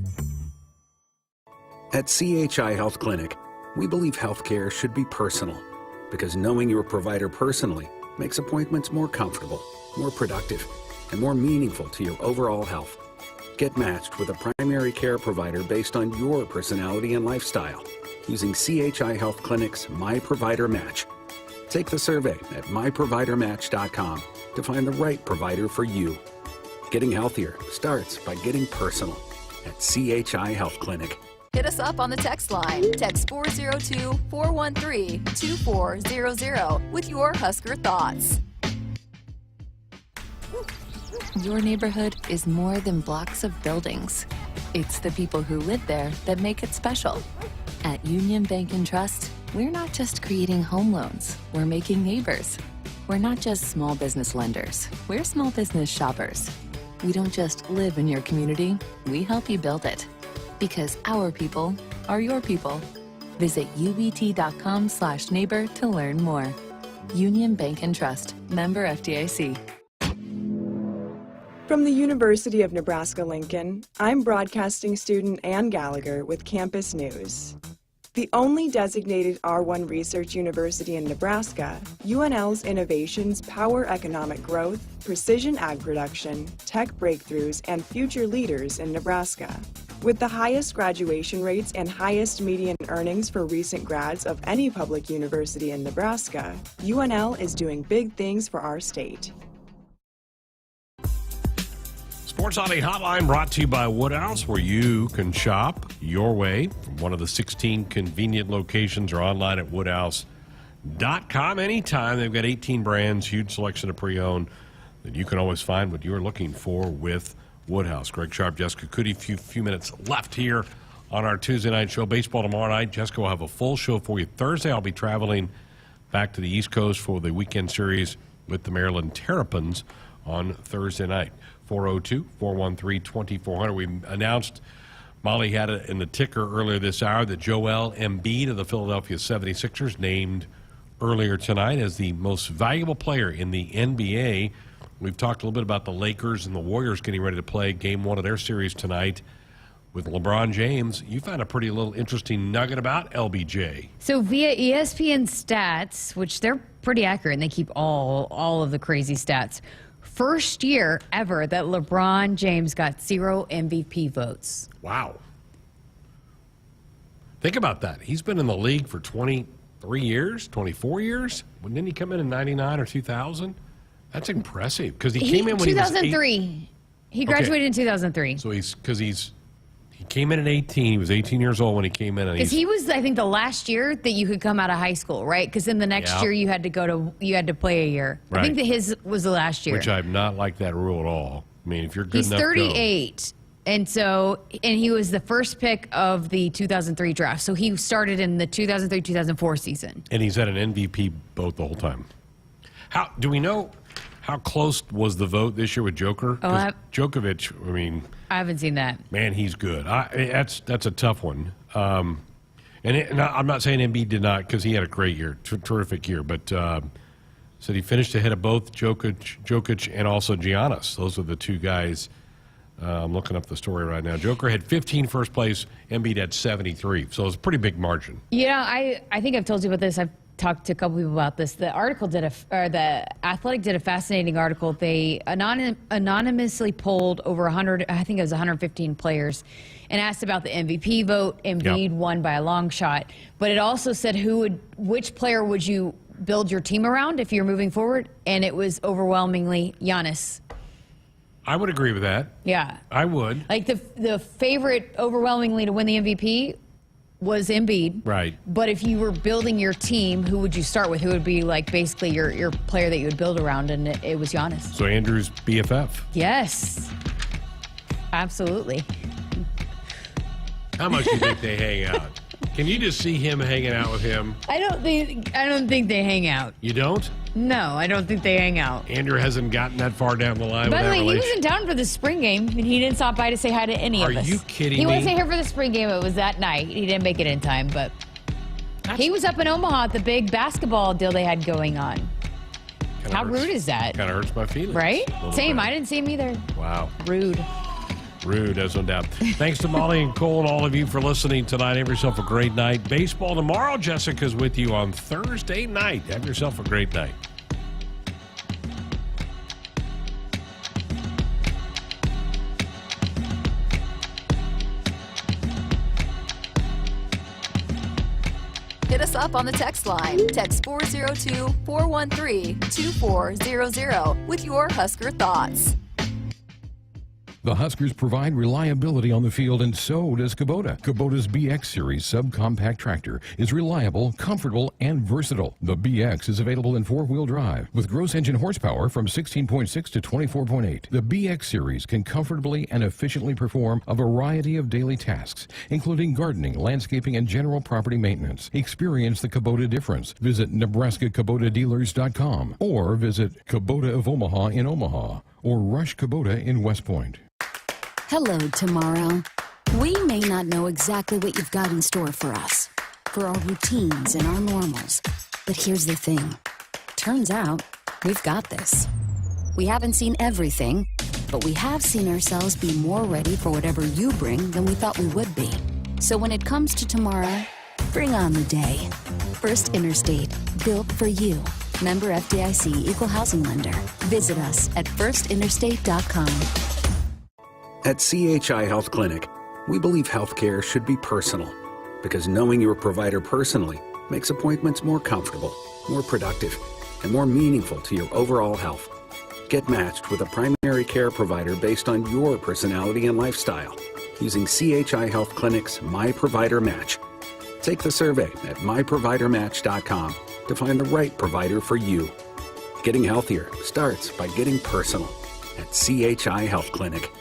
At CHI Health Clinic, we believe healthcare should be personal because knowing your provider personally makes appointments more comfortable, more productive, and more meaningful to your overall health. Get matched with a primary care provider based on your personality and lifestyle using CHI Health Clinic's My Provider Match. Take the survey at myprovidermatch.com to find the right provider for you. Getting healthier starts by getting personal at CHI Health Clinic. Hit us up on the text line. Text 402-413-2400 with your Husker thoughts. Your neighborhood is more than blocks of buildings. It's the people who live there that make it special. At Union Bank and Trust, we're not just creating home loans, we're making neighbors. We're not just small business lenders, we're small business shoppers. We don't just live in your community, we help you build it. Because our people are your people. Visit ubt.com/neighbor to learn more. Union Bank and Trust. Member FDIC. From the University of Nebraska-Lincoln, I'm broadcasting student Ann Gallagher with Campus News. The only designated R1 research university in Nebraska, UNL's innovations power economic growth, precision ag production, tech breakthroughs, and future leaders in Nebraska. With the highest graduation rates and highest median earnings for recent grads of any public university in Nebraska, UNL is doing big things for our state. Sports Hotline Hotline brought to you by Woodhouse, where you can shop your way from one of the 16 convenient locations or online at woodhouse.com anytime. They've got 18 brands, huge selection of pre-owned that you can always find what you're looking for with Woodhouse. Greg Sharpe, Jessica Coody, few minutes left here on our Tuesday night show. Baseball tomorrow night. Jessica will have a full show for you. Thursday, I'll be traveling back to the East Coast for the weekend series with the Maryland Terrapins on Thursday night. 402-413-2400. We announced, Molly had it in the ticker earlier this hour, that Joel Embiid of the Philadelphia 76ers named earlier tonight as the most valuable player in the NBA. We've talked a little bit about the Lakers and the Warriors getting ready to play game one of their series tonight with LeBron James. You found a pretty little interesting nugget about LBJ. So via ESPN stats, which they're pretty accurate and they keep all of the crazy stats, first year ever that LeBron James got 0 MVP votes. Wow. Think about that. He's been in the league for 23 years, 24 years. Didn't he come in 99 or 2000? That's impressive because he came in when 2003. He graduated in 2003. So he came in at 18. He was 18 years old when he came in. Because he was, I think, the last year that you could come out of high school, right? Because then the next year you had to play a year. Right. I think that his was the last year. Which I've not liked that rule at all. I mean, if you're good He's enough, 38. And he was the first pick of the 2003 draft. So he started in the 2003-2004 season. And he's had an MVP vote the whole time. How do we know how close was the vote this year with Joker? Djokovic, I mean, I haven't seen that. Man, he's good. That's a tough one. And I'm not saying Embiid did not, because he had a great year, terrific year. But said he finished ahead of both Jokic and also Giannis. Those are the two guys. I'm looking up the story right now. Joker had 15 first place. Embiid had 73. So it was a pretty big margin. Yeah, I think I've told you about this. I've talked to a couple people about this. The article the Athletic did a fascinating article. They anonymously polled over 100, I think it was 115 players, and asked about the MVP vote. Embiid won by a long shot, but it also said which player would you build your team around if you're moving forward, and it was overwhelmingly Giannis. I would agree with that. Yeah, I would. Like the favorite overwhelmingly to win the MVP was Embiid. Right. But if you were building your team, who would you start with? Who would be like basically your player that you would build around? And it was Giannis. So Andrew's BFF. Yes. Absolutely. How much do you think they hang out? Can you just see him hanging out with him? I don't think they hang out. You don't? No, I don't think they hang out. Andrew hasn't gotten that far down the line. By the way, he was in town for the spring game, and he didn't stop by to say hi to any of us. Are you kidding me? me? He wasn't here for the spring game. It was that night. He didn't make it in time, but he was up in Omaha at the big basketball deal they had going on. How rude is that? Kind of hurts my feelings. Right? Same. I didn't see him either. Wow. Rude. Rude, as no doubt. Thanks to Molly and Cole and all of you for listening tonight. Have yourself a great night. Baseball tomorrow. Jessica's with you on Thursday night. Have yourself a great night. Hit us up on the text line. Text 402-413-2400 with your Husker thoughts. The Huskers provide reliability on the field, and so does Kubota. Kubota's BX Series subcompact tractor is reliable, comfortable, and versatile. The BX is available in four-wheel drive with gross engine horsepower from 16.6 to 24.8. The BX Series can comfortably and efficiently perform a variety of daily tasks, including gardening, landscaping, and general property maintenance. Experience the Kubota difference. Visit nebraska-kubotadealers.com or visit Kubota of Omaha in Omaha or Rush Kubota in West Point. Hello, tomorrow. We may not know exactly what you've got in store for us, for our routines and our normals. But here's the thing. Turns out, we've got this. We haven't seen everything, but we have seen ourselves be more ready for whatever you bring than we thought we would be. So when it comes to tomorrow, bring on the day. First Interstate, built for you. Member FDIC, Equal Housing Lender. Visit us at firstinterstate.com. At CHI Health Clinic, we believe healthcare should be personal, because knowing your provider personally makes appointments more comfortable, more productive, and more meaningful to your overall health. Get matched with a primary care provider based on your personality and lifestyle using CHI Health Clinic's My Provider Match. Take the survey at myprovidermatch.com to find the right provider for you. Getting healthier starts by getting personal at CHI Health Clinic.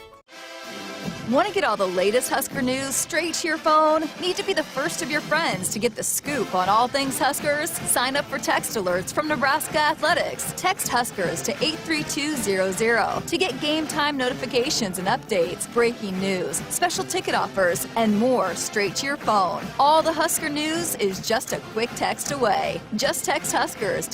Want to get all the latest Husker news straight to your phone? Need to be the first of your friends to get the scoop on all things Huskers? Sign up for text alerts from Nebraska Athletics. Text Huskers to 83200 to get game time notifications and updates, breaking news, special ticket offers, and more straight to your phone. All the Husker news is just a quick text away. Just text Huskers to